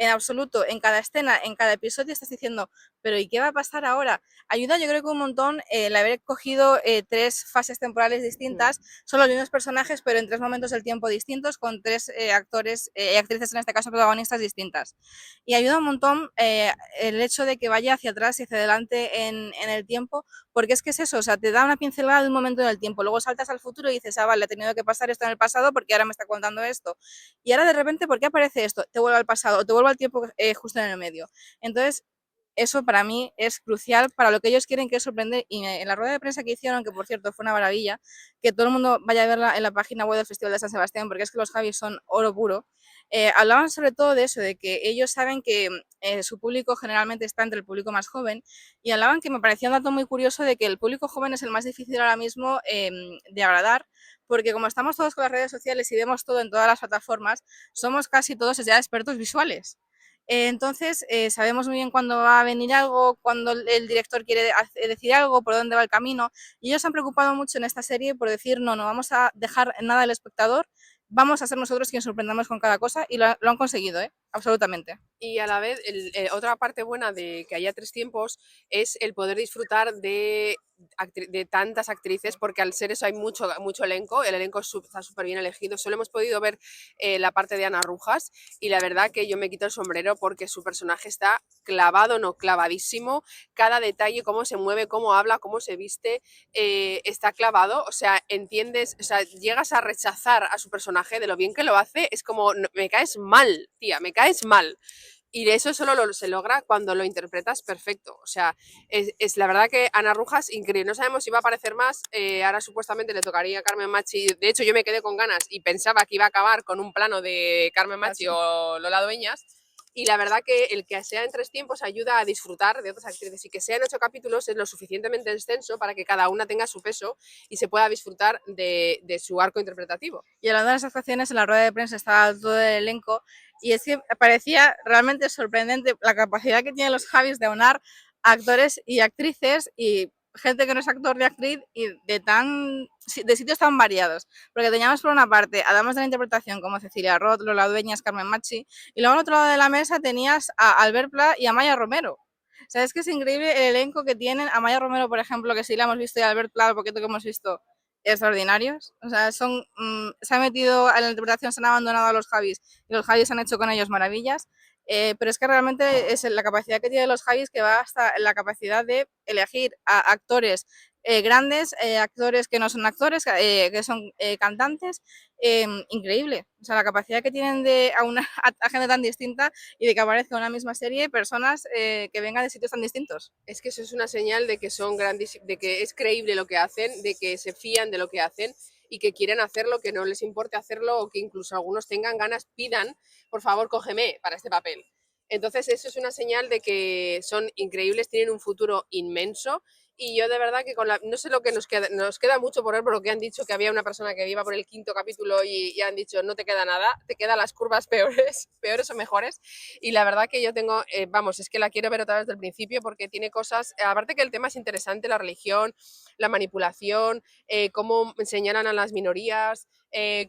En absoluto, en cada escena, en cada episodio estás diciendo, pero ¿y qué va a pasar ahora? Ayuda, yo creo que un montón el haber cogido 3 fases temporales distintas, son los mismos personajes, pero en 3 momentos del tiempo distintos, con 3 actores y actrices, en este caso protagonistas, distintas. Y ayuda un montón el hecho de que vaya hacia atrás y hacia adelante en el tiempo, porque es que es eso, o sea, te da una pincelada de un momento en el tiempo, luego saltas al futuro y dices, ah, vale, ha tenido que pasar esto en el pasado porque ahora me está contando esto. Y ahora de repente, ¿por qué aparece esto? Te vuelve al pasado o te vuelve al tiempo justo en el medio. Entonces, eso para mí es crucial para lo que ellos quieren, que es sorprender. Y en la rueda de prensa que hicieron, que por cierto fue una maravilla, que todo el mundo vaya a verla en la página web del Festival de San Sebastián, porque es que los Javis son oro puro, hablaban sobre todo de eso, de que ellos saben que su público generalmente está entre el público más joven, y hablaban, que me parecía un dato muy curioso, de que el público joven es el más difícil ahora mismo de agradar, porque como estamos todos con las redes sociales y vemos todo en todas las plataformas, somos casi todos ya expertos visuales. Entonces, sabemos muy bien cuándo va a venir algo, cuándo el director quiere decir algo, por dónde va el camino. Y ellos se han preocupado mucho en esta serie por decir, no vamos a dejar nada al espectador, vamos a ser nosotros quienes sorprendamos con cada cosa, y lo han conseguido, absolutamente. Y a la vez, otra parte buena de que haya 3 tiempos es el poder disfrutar de tantas actrices, porque al ser eso hay mucho elenco, el elenco está súper bien elegido. Solo hemos podido ver la parte de Ana Rujas, y la verdad que yo me quito el sombrero porque su personaje está clavado, no clavadísimo. Cada detalle, cómo se mueve, cómo habla, cómo se viste, está clavado. O sea, entiendes, o sea, llegas a rechazar a su personaje de lo bien que lo hace. Es como, me caes mal, tía, me caes mal. Y eso solo se logra cuando lo interpretas perfecto. O sea, es la verdad que Ana Rujas, increíble. No sabemos si va a aparecer más. Ahora supuestamente le tocaría a Carmen Machi. De hecho, yo me quedé con ganas y pensaba que iba a acabar con un plano de Carmen Machi o Lola Dueñas. y la verdad que el que sea en 3 tiempos ayuda a disfrutar de otras actrices y que sean 8 capítulos es lo suficientemente extenso para que cada una tenga su peso y se pueda disfrutar de su arco interpretativo. Y hablando de las actuaciones, en la rueda de prensa estaba todo el elenco y es que parecía realmente sorprendente la capacidad que tienen los Javis de aunar actores y actrices y gente que no es actor ni actriz y de sitios tan variados. Porque teníamos por una parte a damas de la interpretación como Cecilia Roth, Lola Dueñas, Carmen Machi, y luego al otro lado de la mesa tenías a Albert Pla y a Maya Romero. ¿Sabes que es increíble el elenco que tienen? A Maya Romero, por ejemplo, que sí la hemos visto, y a Albert Pla, el poquito que hemos visto, extraordinarios. O sea, se han metido a la interpretación, se han abandonado a los Javis y los Javis han hecho con ellos maravillas. Pero es que realmente es la capacidad que tienen los Javis que va hasta la capacidad de elegir a actores grandes, actores que no son actores, que son cantantes, increíble. O sea, la capacidad que tienen de a gente tan distinta y de que aparezca una misma serie personas que vengan de sitios tan distintos. Es que eso es una señal de que son grandes, de que es creíble lo que hacen, de que se fían de lo que hacen y que quieren hacerlo, que no les importe hacerlo o que incluso algunos tengan ganas, pidan, por favor, cógeme para este papel. Entonces eso es una señal de que son increíbles, tienen un futuro inmenso y yo de verdad que no sé lo que nos queda mucho por ver, por lo que han dicho que había una persona que iba por el 5.º capítulo y han dicho no te queda nada, te quedan las curvas peores, peores o mejores. Y la verdad que yo tengo, vamos, es que la quiero ver otra vez desde el principio porque tiene cosas, aparte que el tema es interesante, la religión, la manipulación, cómo señalan a las minorías,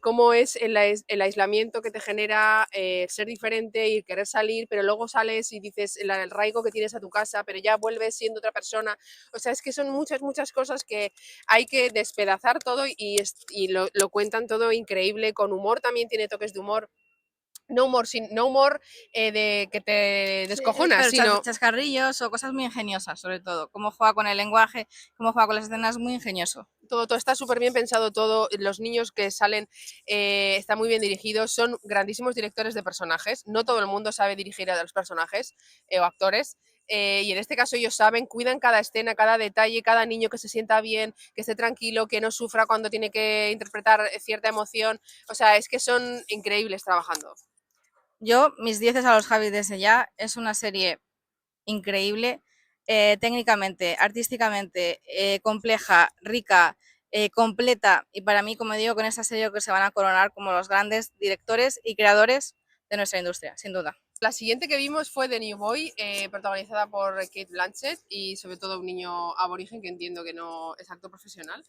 cómo es el aislamiento que te genera ser diferente y querer salir, pero luego sales y dices el arraigo que tienes a tu casa, pero ya vuelves siendo otra persona. O sea, es que son muchas, muchas cosas que hay que despedazar todo y lo cuentan todo increíble, con humor, también tiene toques de humor. No humor de que te Sí, descojonas, pero sino chascarrillos o cosas muy ingeniosas, sobre todo. Cómo juega con el lenguaje, cómo juega con las escenas, muy ingenioso. todo está súper bien pensado todo. Los niños que salen están muy bien dirigidos, son grandísimos directores de personajes. No todo el mundo sabe dirigir a los personajes o actores. Y en este caso ellos saben, cuidan cada escena, cada detalle, cada niño que se sienta bien, que esté tranquilo, que no sufra cuando tiene que interpretar cierta emoción. O sea, es que son increíbles trabajando. Yo, mis 10 a los Javi desde ya, es una serie increíble, técnicamente, artísticamente, compleja, rica, completa, y para mí, como digo, con esta serie que se van a coronar como los grandes directores y creadores de nuestra industria, sin duda. La siguiente que vimos fue The New Boy, protagonizada por Kate Blanchett y sobre todo un niño aborigen que entiendo que no es actor profesional.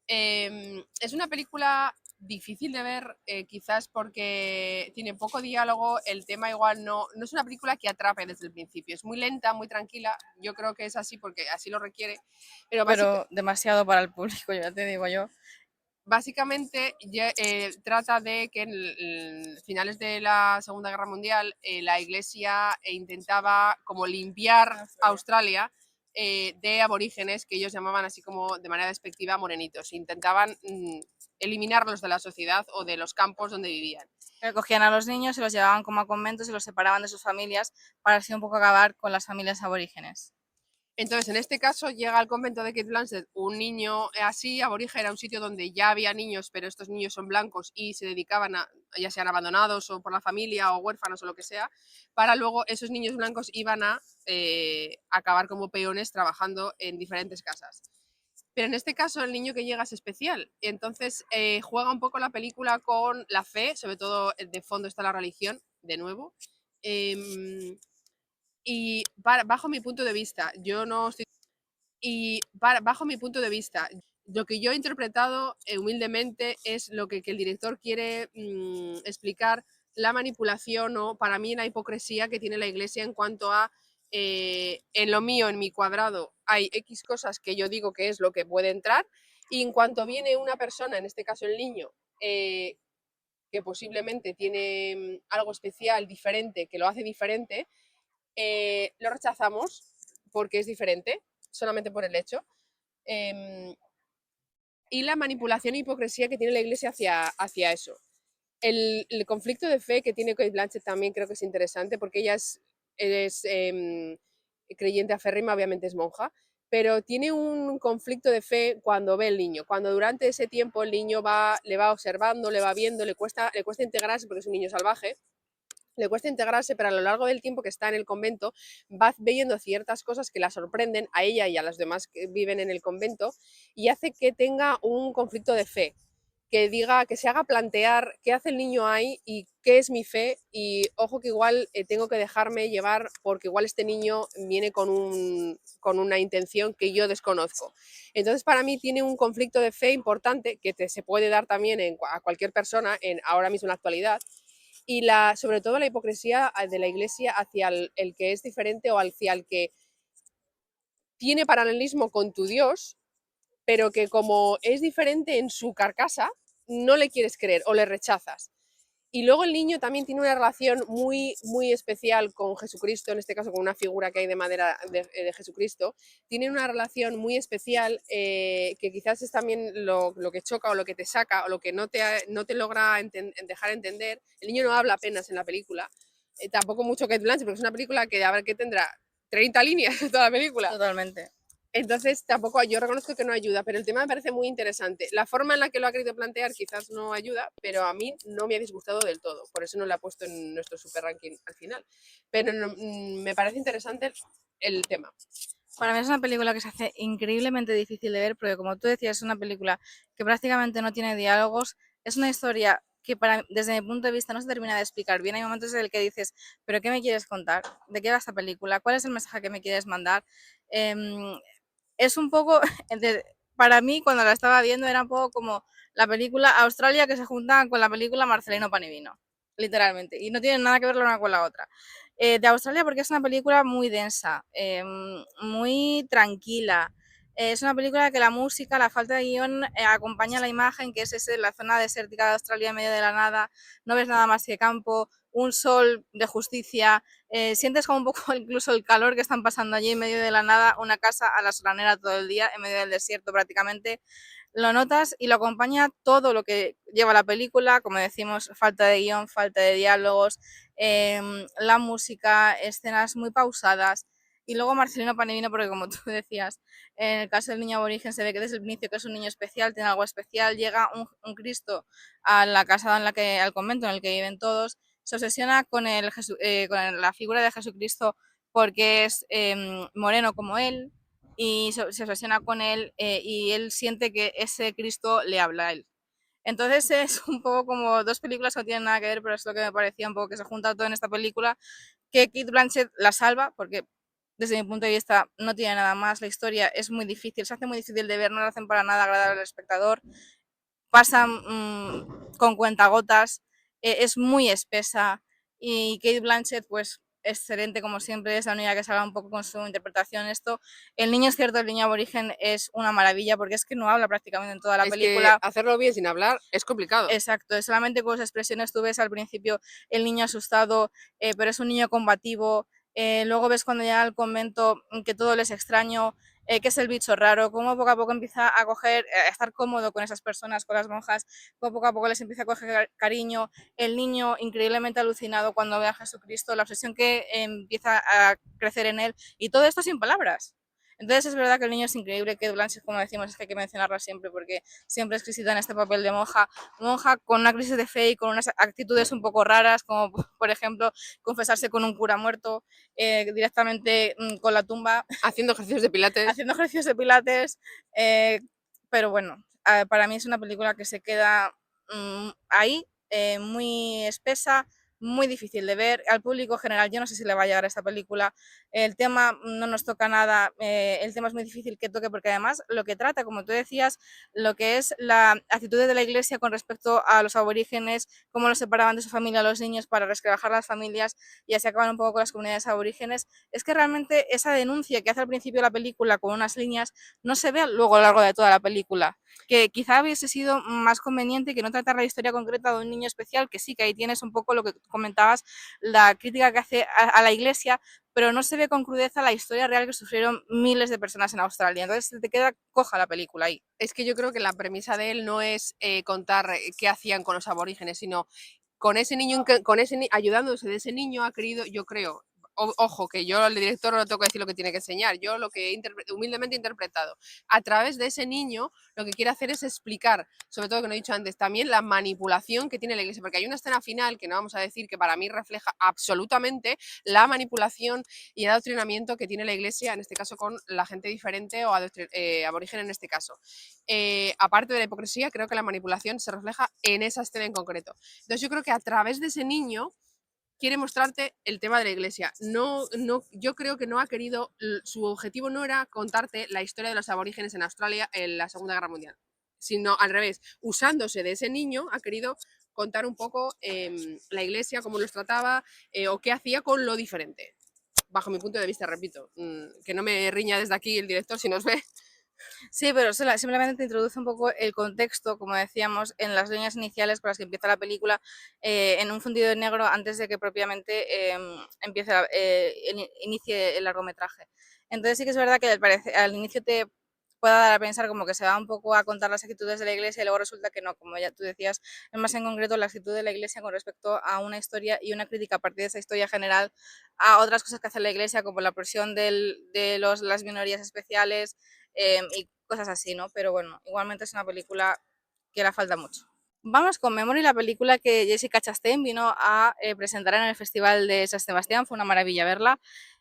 Es una película difícil de ver, quizás porque tiene poco diálogo, el tema igual no es una película que atrape desde el principio, es muy lenta, muy tranquila, yo creo que es así porque así lo requiere, pero Pero demasiado para el público, ya te digo yo. básicamente trata de que en finales de la Segunda Guerra Mundial la Iglesia intentaba como limpiar Australia de aborígenes que ellos llamaban así como de manera despectiva morenitos. Intentaban eliminarlos de la sociedad o de los campos donde vivían. Cogían a los niños y los llevaban como a conventos y los separaban de sus familias para así un poco acabar con las familias aborígenes. Entonces, en este caso, llega al convento de Kate Blanchett un niño así, aborigen, era un sitio donde ya había niños, pero estos niños son blancos y se dedicaban a, ya sean abandonados o por la familia o huérfanos o lo que sea, para luego esos niños blancos iban a acabar como peones trabajando en diferentes casas. Pero en este caso el niño que llega es especial. Entonces juega un poco la película con la fe, sobre todo de fondo está la religión, de nuevo. Y bajo mi punto de vista, yo no estoy... bajo mi punto de vista, lo que yo he interpretado humildemente es lo que el director quiere explicar, la manipulación o para mí la hipocresía que tiene la iglesia en cuanto a, en lo mío, en mi cuadrado, hay X cosas que yo digo que es lo que puede entrar y en cuanto viene una persona, en este caso el niño, que posiblemente tiene algo especial, diferente, que lo hace diferente, lo rechazamos porque es diferente, solamente por el hecho. Y la manipulación e hipocresía que tiene la iglesia hacia eso. El conflicto de fe que tiene Kate Blanchett también creo que es interesante porque ella es creyente aférrima, obviamente es monja, pero tiene un conflicto de fe cuando ve el niño, cuando durante ese tiempo el niño le va observando, le va viendo, le cuesta integrarse porque es un niño salvaje le cuesta integrarse, pero a lo largo del tiempo que está en el convento va viendo ciertas cosas que la sorprenden a ella y a las demás que viven en el convento y hace que tenga un conflicto de fe, que diga, que se haga plantear qué hace el niño ahí y qué es mi fe y ojo que igual tengo que dejarme llevar porque igual este niño viene con una intención que yo desconozco. Entonces para mí tiene un conflicto de fe importante que se puede dar también a cualquier persona ahora mismo en la actualidad y sobre todo la hipocresía de la iglesia hacia el que es diferente o hacia el que tiene paralelismo con tu Dios, pero que como es diferente en su carcasa, no le quieres creer o le rechazas. Y luego el niño también tiene una relación muy, muy especial con Jesucristo, en este caso con una figura que hay de madera de Jesucristo. Tiene una relación muy especial que quizás es también lo que choca o lo que te saca o lo que no te logra dejar entender. El niño no habla apenas en la película, tampoco mucho Kate Blanchett, porque es una película que a ver qué tendrá, 30 líneas toda la película. Totalmente. Entonces, tampoco, yo reconozco que no ayuda, pero el tema me parece muy interesante. La forma en la que lo ha querido plantear quizás no ayuda, pero a mí no me ha disgustado del todo. Por eso no la he puesto en nuestro super ranking al final. Pero me parece interesante el tema. Para mí es una película que se hace increíblemente difícil de ver, porque como tú decías, es una película que prácticamente no tiene diálogos, es una historia que desde mi punto de vista no se termina de explicar bien. Hay momentos en el que dices, pero ¿qué me quieres contar? ¿De qué va esta película? ¿Cuál es el mensaje que me quieres mandar? Es un poco, para mí cuando la estaba viendo era un poco como la película Australia que se junta con la película Marcelino Pan y Vino, literalmente, y no tienen nada que ver la una con la otra. De Australia porque es una película muy densa, muy tranquila. Es una película que la música, la falta de guión acompaña la imagen, que es la zona desértica de Australia en medio de la nada, no ves nada más que campo, un sol de justicia, sientes como un poco incluso el calor que están pasando allí en medio de la nada, una casa a la solanera todo el día, en medio del desierto prácticamente. Lo notas y lo acompaña todo lo que lleva la película, como decimos, falta de guión, falta de diálogos, la música, escenas muy pausadas. Y luego Marcelino Panevino, porque como tú decías, en el caso del niño aborigen se ve que desde el inicio que es un niño especial, tiene algo especial, llega un Cristo a la casa al convento en el que viven todos, se obsesiona con la figura de Jesucristo porque es moreno como él y se obsesiona con él y él siente que ese Cristo le habla a él. Entonces es un poco como dos películas que no tienen nada que ver, pero es lo que me parecía un poco que se junta todo en esta película, que Kate Blanchett la salva, porque desde mi punto de vista no tiene nada más, la historia es muy difícil, se hace muy difícil de ver, no la hacen para nada agradable al espectador, pasan con cuentagotas, es muy espesa y Kate Blanchett pues excelente como siempre, es la única que salga un poco con su interpretación esto. El niño es cierto, el niño aborigen es una maravilla porque es que no habla prácticamente en toda la Es que película. hacerlo bien sin hablar es complicado. Exacto, es solamente con sus expresiones tú ves al principio el niño asustado, pero es un niño combativo. Luego ves cuando llega al convento que todo le es extraño, que es el bicho raro, cómo poco a poco empieza a coger, a estar cómodo con esas personas, con las monjas, cómo poco a poco les empieza a coger cariño. El niño increíblemente alucinado cuando ve a Jesucristo, la obsesión que empieza a crecer en él, y todo esto sin palabras. Entonces es verdad que el niño es increíble, que Blanchett, como decimos, es que hay que mencionarla siempre porque siempre es exquisita en este papel de monja con una crisis de fe y con unas actitudes un poco raras, como por ejemplo confesarse con un cura muerto, directamente con la tumba, Haciendo ejercicios de pilates. haciendo ejercicios de pilates, pero bueno, para mí es una película que se queda ahí, muy espesa, muy difícil de ver. Al público general, yo no sé si le va a llegar a esta película. El tema no nos toca nada, el tema es muy difícil que toque porque además lo que trata, como tú decías, lo que es la actitud de la iglesia con respecto a los aborígenes, cómo los separaban de su familia a los niños para resquebrajar las familias y así acaban un poco con las comunidades aborígenes, es que realmente esa denuncia que hace al principio de la película con unas líneas no se ve luego a lo largo de toda la película, que quizá hubiese sido más conveniente que no tratar la historia concreta de un niño especial, que sí, que ahí tienes un poco lo que comentabas, la crítica que hace a la iglesia, pero no se ve con crudeza la historia real que sufrieron miles de personas en Australia. Entonces te queda coja la película ahí. Es que yo creo que la premisa de él no es contar qué hacían con los aborígenes, sino con ese niño, ayudándose de ese niño ha querido, yo creo, ojo, que yo al director no le tengo que decir lo que tiene que enseñar, yo lo que he humildemente interpretado, a través de ese niño, lo que quiere hacer es explicar, sobre todo, que no he dicho antes, también la manipulación que tiene la iglesia, porque hay una escena final que no vamos a decir, que para mí refleja absolutamente la manipulación y el adoctrinamiento que tiene la iglesia, en este caso con la gente diferente o aborigen en este caso. Aparte de la hipocresía, creo que la manipulación se refleja en esa escena en concreto. Entonces yo creo que a través de ese niño quiere mostrarte el tema de la iglesia. Yo creo que no ha querido, su objetivo no era contarte la historia de los aborígenes en Australia en la Segunda Guerra Mundial, sino al revés, usándose de ese niño ha querido contar un poco la iglesia, cómo los trataba o qué hacía con lo diferente. Bajo mi punto de vista, repito, que no me riña desde aquí el director si nos ve. Sí, pero simplemente te introduce un poco el contexto, como decíamos, en las líneas iniciales con las que empieza la película, en un fundido en negro antes de que propiamente empiece inicie el largometraje. Entonces sí que es verdad que al inicio te pueda dar a pensar como que se va un poco a contar las actitudes de la iglesia y luego resulta que no, como ya tú decías, es más en concreto la actitud de la iglesia con respecto a una historia y una crítica a partir de esa historia general a otras cosas que hace la iglesia, como la presión de las minorías especiales, y cosas así, ¿no? Pero bueno, igualmente es una película que le falta mucho. Vamos con Memory, la película que Jessica Chastain vino a presentar en el Festival de San Sebastián, fue una maravilla verla.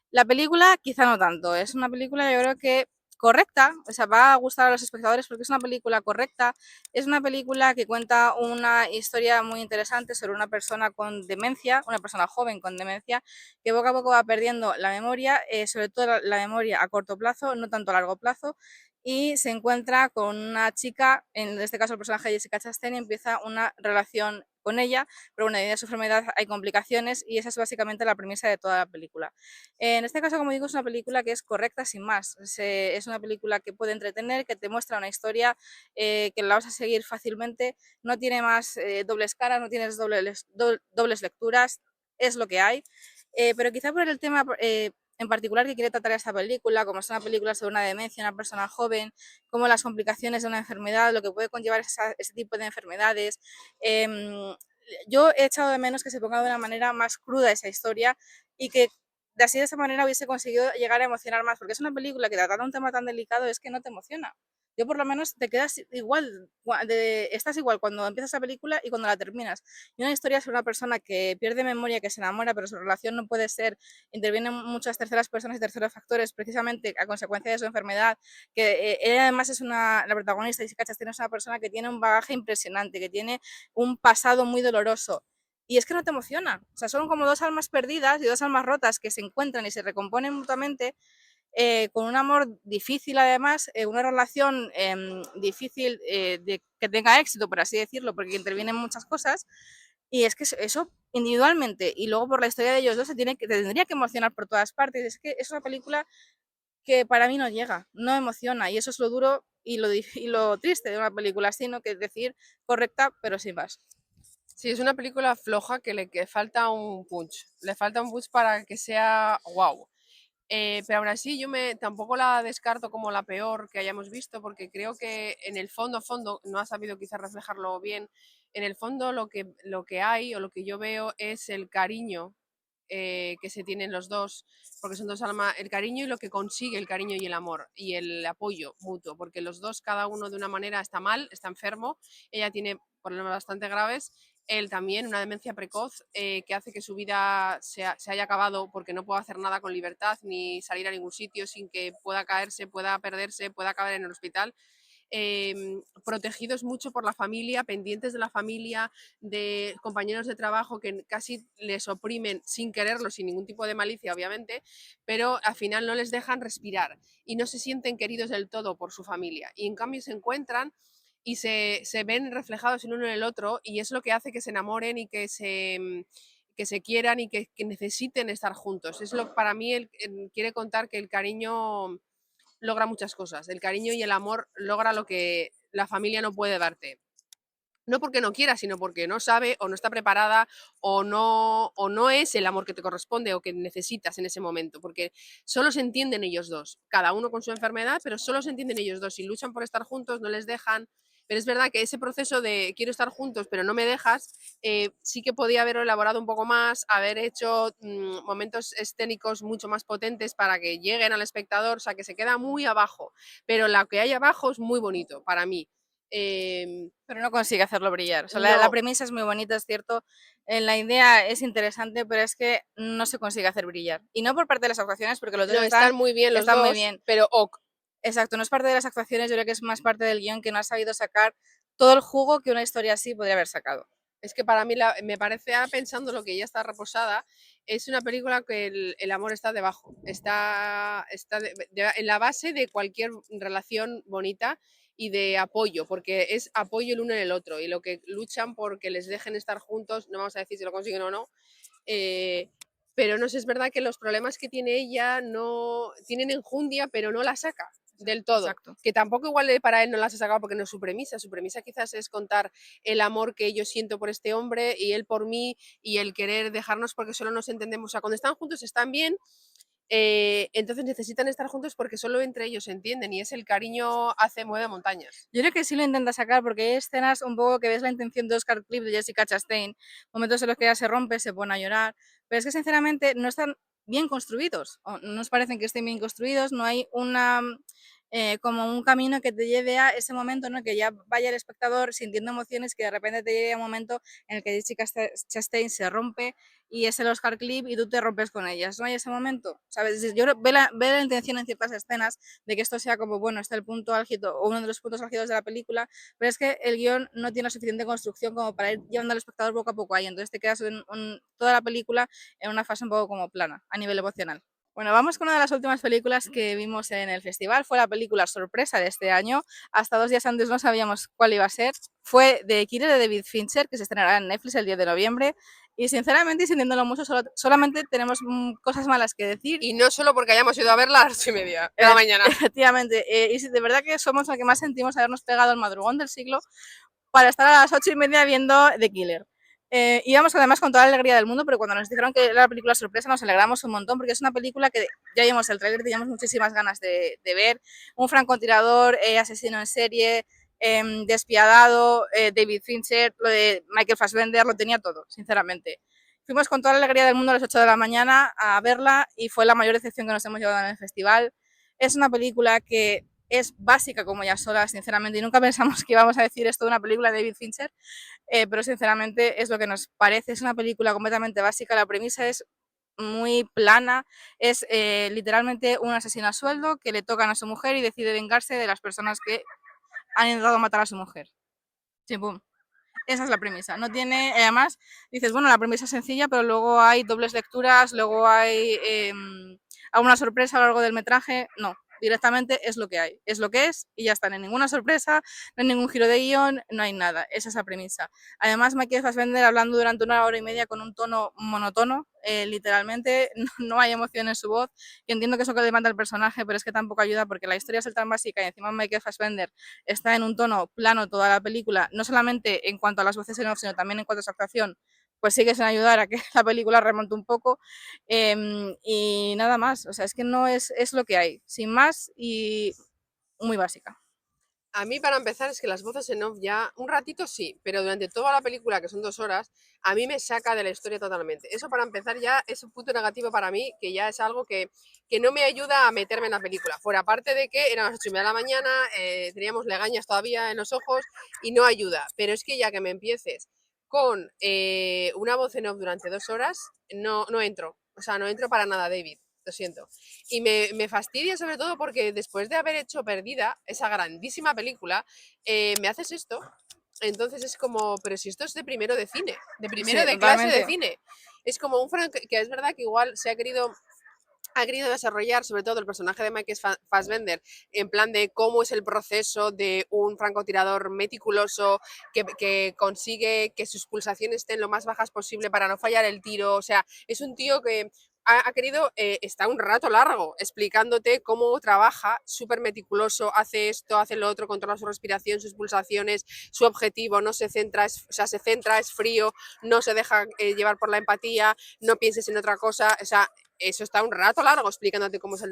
La película quizá no tanto, es una película yo creo que correcta, o sea, va a gustar a los espectadores porque es una película correcta, es una película que cuenta una historia muy interesante sobre una persona con demencia, una persona joven con demencia, que poco a poco va perdiendo la memoria, sobre todo la memoria a corto plazo, no tanto a largo plazo, y se encuentra con una chica, en este caso el personaje de Jessica Chastain, y empieza una relación con ella, pero bueno, debido a su enfermedad hay complicaciones y esa es básicamente la premisa de toda la película. En este caso, como digo, es una película que es correcta sin más. Es una película que puede entretener, que te muestra una historia que la vas a seguir fácilmente, no tiene más dobles caras, no tienes dobles lecturas, es lo que hay. Pero quizá por el tema en particular que quiere tratar esta película, como es una película sobre una demencia, una persona joven, como las complicaciones de una enfermedad, lo que puede conllevar ese tipo de enfermedades. Em, yo he echado de menos que se ponga de una manera más cruda esa historia y que de así de esa manera hubiese conseguido llegar a emocionar más, porque es una película que tratando un tema tan delicado es que no te emociona. Yo por lo menos te quedas igual, estás igual cuando empiezas la película y cuando la terminas. Y una historia sobre una persona que pierde memoria, que se enamora, pero su relación no puede ser, intervienen muchas terceras personas y terceros factores precisamente a consecuencia de su enfermedad, que ella además es la protagonista, Jessica Chastain es una persona que tiene un bagaje impresionante, que tiene un pasado muy doloroso. Y es que no te emociona. O sea, son como dos almas perdidas y dos almas rotas que se encuentran y se recomponen mutuamente con un amor difícil además, una relación difícil de que tenga éxito, por así decirlo, porque intervienen muchas cosas. Y es que eso individualmente y luego por la historia de ellos dos te tendría que emocionar por todas partes. Es que es una película que para mí no llega, no emociona y eso es lo duro y lo triste de una película así, ¿no? Que es decir, correcta, pero sin más. Sí, es una película floja que falta un punch. Le falta un punch para que sea wow. Pero aún así tampoco la descarto como la peor que hayamos visto, porque creo que en el fondo, no ha sabido quizás reflejarlo bien, en el fondo lo que hay o lo que yo veo es el cariño que se tienen los dos, porque son dos almas, el cariño y lo que consigue el cariño y el amor y el apoyo mutuo, porque los dos, cada uno de una manera está mal, está enfermo, ella tiene problemas bastante graves, él también, una demencia precoz que hace que su vida se haya acabado porque no puede hacer nada con libertad ni salir a ningún sitio sin que pueda caerse, pueda perderse, pueda acabar en el hospital. Protegidos mucho por la familia, pendientes de la familia, de compañeros de trabajo que casi les oprimen sin quererlo, sin ningún tipo de malicia, obviamente, pero al final no les dejan respirar y no se sienten queridos del todo por su familia. Y en cambio se encuentran y se ven reflejados el uno en el otro y es lo que hace que se enamoren y que se quieran y que necesiten estar juntos. Es lo para mí quiere contar que el cariño logra muchas cosas. El cariño y el amor logra lo que la familia no puede darte. No porque no quiera, sino porque no sabe o no está preparada o no es el amor que te corresponde o que necesitas en ese momento, porque solo se entienden ellos dos, cada uno con su enfermedad, pero solo se entienden ellos dos y luchan por estar juntos, no les dejan. Pero es verdad que ese proceso de quiero estar juntos pero no me dejas, sí que podía haberlo elaborado un poco más, haber hecho momentos escénicos mucho más potentes para que lleguen al espectador, o sea, que se queda muy abajo, pero lo que hay abajo es muy bonito para mí. Pero no consigue hacerlo brillar. O sea, la No, premisa es muy bonita, es cierto. La idea es interesante, pero es que no se consigue hacer brillar. Y no por parte de las actuaciones, porque los dos no, están están, muy bien los están muy dos, bien. pero ok. Exacto, no es parte de las actuaciones, yo creo que es más parte del guión que no ha sabido sacar todo el jugo que una historia así podría haber sacado. Es que para mí me parece, pensando lo que ya está reposada, es una película que el amor está debajo, está en la base de cualquier relación bonita y de apoyo, porque es apoyo el uno en el otro y lo que luchan porque les dejen estar juntos, no vamos a decir si lo consiguen o no, eh, pero no sé, es verdad que los problemas que tiene ella no tienen enjundia, pero no la saca del todo. Exacto. Que tampoco igual para él no las ha sacado porque no es su premisa. Su premisa quizás es contar el amor que yo siento por este hombre y él por mí y el querer dejarnos porque solo nos entendemos. O sea, cuando están juntos están bien, entonces necesitan estar juntos porque solo entre ellos se entienden y es el cariño mueve montañas. Yo creo que sí lo intenta sacar porque hay escenas un poco que ves la intención de Oscar Clip, de Jessica Chastain, momentos en los que ella se rompe, se pone a llorar, pero es que sinceramente no están bien construidos, o no nos parecen que estén bien construidos, no hay una como un camino que te lleve a ese momento, ¿no? Que ya vaya el espectador sintiendo emociones, que de repente te llegue a un momento en el que Jessica Chastain se rompe y es el Oscar Clip y tú te rompes con ellas, ¿no hay ese momento? ¿Sabes? Yo ve la intención en ciertas escenas de que esto sea como, bueno, está el punto álgido o uno de los puntos álgidos de la película, pero es que el guión no tiene la suficiente construcción como para ir llevando al espectador poco a poco ahí, entonces te quedas toda la película en una fase un poco como plana, a nivel emocional. Bueno, vamos con una de las últimas películas que vimos en el festival. Fue la película sorpresa de este año. Hasta 2 días antes no sabíamos cuál iba a ser. Fue The Killer de David Fincher, que se estrenará en Netflix el 10 de noviembre. Y sinceramente, y sintiéndolo mucho, solamente tenemos cosas malas que decir. Y no solo porque hayamos ido a verla a las 8:30 de la mañana. Efectivamente. Y si de verdad que somos los que más sentimos habernos pegado el madrugón del siglo para estar a las 8:30 viendo The Killer. Íbamos además con toda la alegría del mundo, pero cuando nos dijeron que era la película sorpresa nos alegramos un montón, porque es una película que ya vimos el tráiler, teníamos muchísimas ganas de ver. Un francotirador, asesino en serie, despiadado, David Fincher, lo de Michael Fassbender, lo tenía todo, sinceramente. Fuimos con toda la alegría del mundo a las 8 de la mañana a verla y fue la mayor decepción que nos hemos llevado en el festival. Es una película que es básica como ya sola, sinceramente, y nunca pensamos que íbamos a decir esto de una película de David Fincher, pero sinceramente es lo que nos parece, es una película completamente básica, la premisa es muy plana, es literalmente un asesino a sueldo que le tocan a su mujer y decide vengarse de las personas que han intentado matar a su mujer. Sí, boom. Esa es la premisa. No tiene, además, dices, bueno, la premisa es sencilla, pero luego hay dobles lecturas, luego hay alguna sorpresa a lo largo del metraje. No, directamente es lo que hay, es lo que es y ya está. No hay ninguna sorpresa, no hay ningún giro de guión, no hay nada. Esa es la premisa. Además, Michael Fassbender hablando durante 1 hora y media con un tono monotono, literalmente no hay emoción en su voz. Y entiendo que eso que demanda el personaje, pero es que tampoco ayuda porque la historia es tan básica y encima Michael Fassbender está en un tono plano toda la película, no solamente en cuanto a las voces en off, sino también en cuanto a su actuación, pues sigue sin ayudar a que la película remonte un poco. Y nada más, o sea, es que no es lo que hay, sin más y muy básica. A mí, para empezar, es que las voces en off ya, un ratito sí, pero durante toda la película, que son 2 horas, a mí me saca de la historia totalmente. Eso, para empezar, ya es un punto negativo para mí, que ya es algo que no me ayuda a meterme en la película. Fuera parte de que eran las 8:30 de la mañana, teníamos legañas todavía en los ojos y no ayuda. Pero es que ya que me empieces con una voz en off durante 2 horas, no entro. O sea, no entro para nada, David. Lo siento. Y me fastidia sobre todo porque después de haber hecho Perdida, esa grandísima película, me haces esto. Entonces es como, pero si esto es de primero de cine, de primero Sí, de clase de totalmente. cine. Es como un que es verdad que igual ha querido desarrollar sobre todo el personaje de Michael Fassbender en plan de cómo es el proceso de un francotirador meticuloso que consigue que sus pulsaciones estén lo más bajas posible para no fallar el tiro. O sea, es un tío que ha querido, está un rato largo explicándote cómo trabaja, súper meticuloso, hace esto, hace lo otro, controla su respiración, sus pulsaciones, su objetivo, no se centra, o sea, se centra, es frío, no se deja llevar por la empatía, no pienses en otra cosa, o sea, eso está un rato largo explicándote cómo es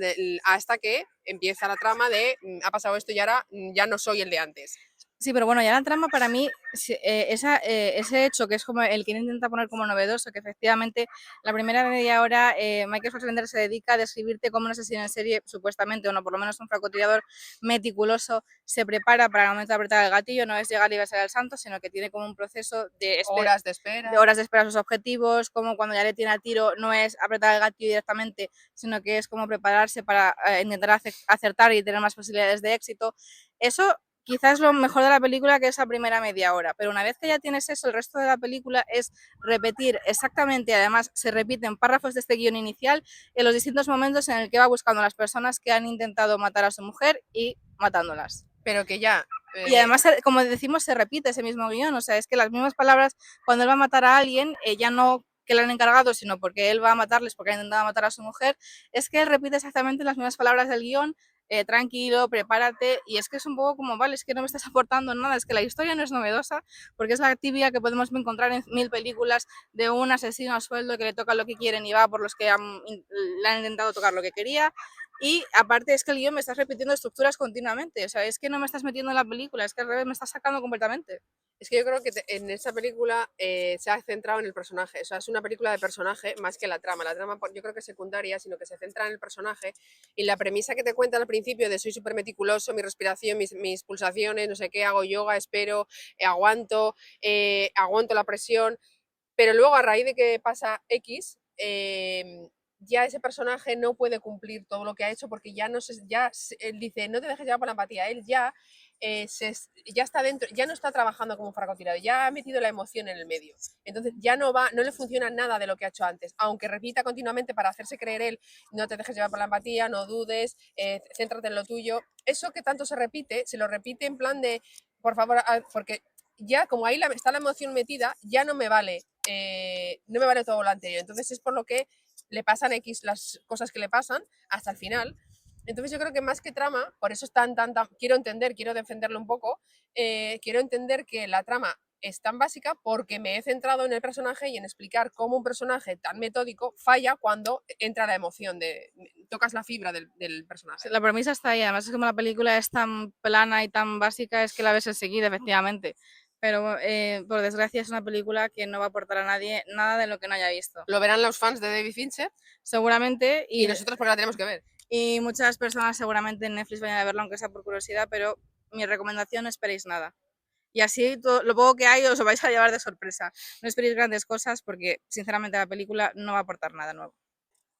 hasta que empieza la trama de ha pasado esto y ahora ya no soy el de antes. Sí, pero bueno, ya la trama para mí, ese hecho que es como el que intenta poner como novedoso, que efectivamente la primera media hora Michael Fassbender se dedica a describirte como un asesino en serie, supuestamente, o no, por lo menos un francotirador meticuloso, se prepara para el momento de apretar el gatillo, no es llegar y besar al santo, sino que tiene como un proceso Horas de de espera. horas de espera a sus objetivos, como cuando ya le tiene a tiro, no es apretar el gatillo directamente, sino que es como prepararse para intentar acertar y tener más posibilidades de éxito. Eso quizás lo mejor de la película que esa primera media hora, pero una vez que ya tienes eso, el resto de la película es repetir exactamente, además se repiten párrafos de este guión inicial en los distintos momentos en el que va buscando a las personas que han intentado matar a su mujer y matándolas. Pero que ya, Y además, como decimos, se repite ese mismo guión, o sea, es que las mismas palabras, cuando él va a matar a alguien, ya no que le han encargado, sino porque él va a matarles porque ha intentado matar a su mujer, es que él repite exactamente las mismas palabras del guión, tranquilo, prepárate, y es que es un poco como, vale, es que no me estás aportando nada, es que la historia no es novedosa, porque es la tibia que podemos encontrar en 1000 películas de un asesino a sueldo que le toca lo que quieren y va por los que le han intentado tocar lo que quería, y aparte es que el guión me estás repitiendo estructuras continuamente, o sea, es que no me estás metiendo en la película, es que al revés me estás sacando completamente. es que yo creo que en esta película se ha centrado en el personaje. O sea, es una película de personaje más que la trama. La trama yo creo que es secundaria, sino que se centra en el personaje. Y la premisa que te cuentan al principio de soy súper meticuloso, mi respiración, mis pulsaciones, no sé qué, hago yoga, espero, aguanto la presión. Pero luego a raíz de que pasa X, ya ese personaje no puede cumplir todo lo que ha hecho porque ya no se, ya él dice, no te dejes llevar por la empatía, él ya, ya está dentro, ya no está trabajando como francotirador, ya ha metido la emoción en el medio. Entonces ya no va, no le funciona nada de lo que ha hecho antes, aunque repita continuamente para hacerse creer él, no te dejes llevar por la empatía, no dudes, céntrate en lo tuyo. Eso que tanto se repite, se lo repite en plan de, por favor, porque ya como ahí está la emoción metida, ya no me vale todo lo anterior. Entonces es por lo que le pasan X las cosas que le pasan hasta el final. Entonces yo creo que más que trama, por eso es quiero entender, quiero defenderlo un poco, quiero entender que la trama es tan básica porque me he centrado en el personaje y en explicar cómo un personaje tan metódico falla cuando entra la emoción, tocas la fibra del personaje. La premisa está ahí, además es como la película es tan plana y tan básica, es que la ves enseguida, efectivamente. Pero por desgracia es una película que no va a aportar a nadie nada de lo que no haya visto. Lo verán los fans de David Fincher Seguramente, y nosotros porque la tenemos que ver. y muchas personas seguramente en Netflix vayan a verlo, aunque sea por curiosidad, pero mi recomendación, no esperéis nada. Y así lo poco que hay os lo vais a llevar de sorpresa. No esperéis grandes cosas porque, sinceramente, la película no va a aportar nada nuevo.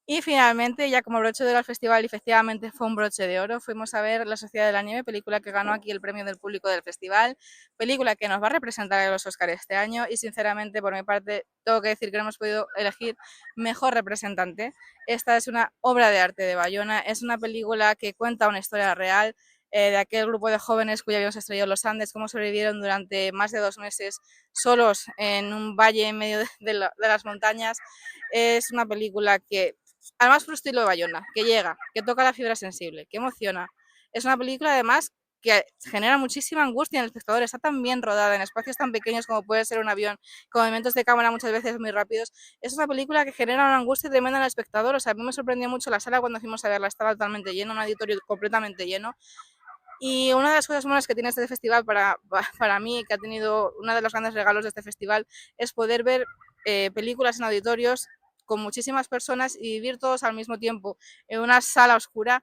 Y finalmente, ya como broche de oro al festival, y efectivamente fue un broche de oro, fuimos a ver La Sociedad de la Nieve, película que ganó aquí el premio del público del festival, película que nos va a representar en los Oscars este año y sinceramente por mi parte tengo que decir que no hemos podido elegir mejor representante. Esta es una obra de arte de Bayona, es una película que cuenta una historia real de aquel grupo de jóvenes cuyo avión se estrelló en los Andes, cómo sobrevivieron durante más de 2 meses solos en un valle en medio de las montañas. Es una película que además por estilo de Bayona, que llega, que toca la fibra sensible, que emociona. Es una película además que genera muchísima angustia en el espectador, está tan bien rodada en espacios tan pequeños como puede ser un avión, con movimientos de cámara muchas veces muy rápidos. Es una película que genera una angustia tremenda en el espectador, o sea, a mí me sorprendió mucho la sala cuando fuimos a verla, estaba totalmente lleno, un auditorio completamente lleno. Y una de las cosas buenas que tiene este festival para mí, que ha tenido uno de los grandes regalos de este festival, es poder ver películas en auditorios con muchísimas personas y vivir todos al mismo tiempo en una sala oscura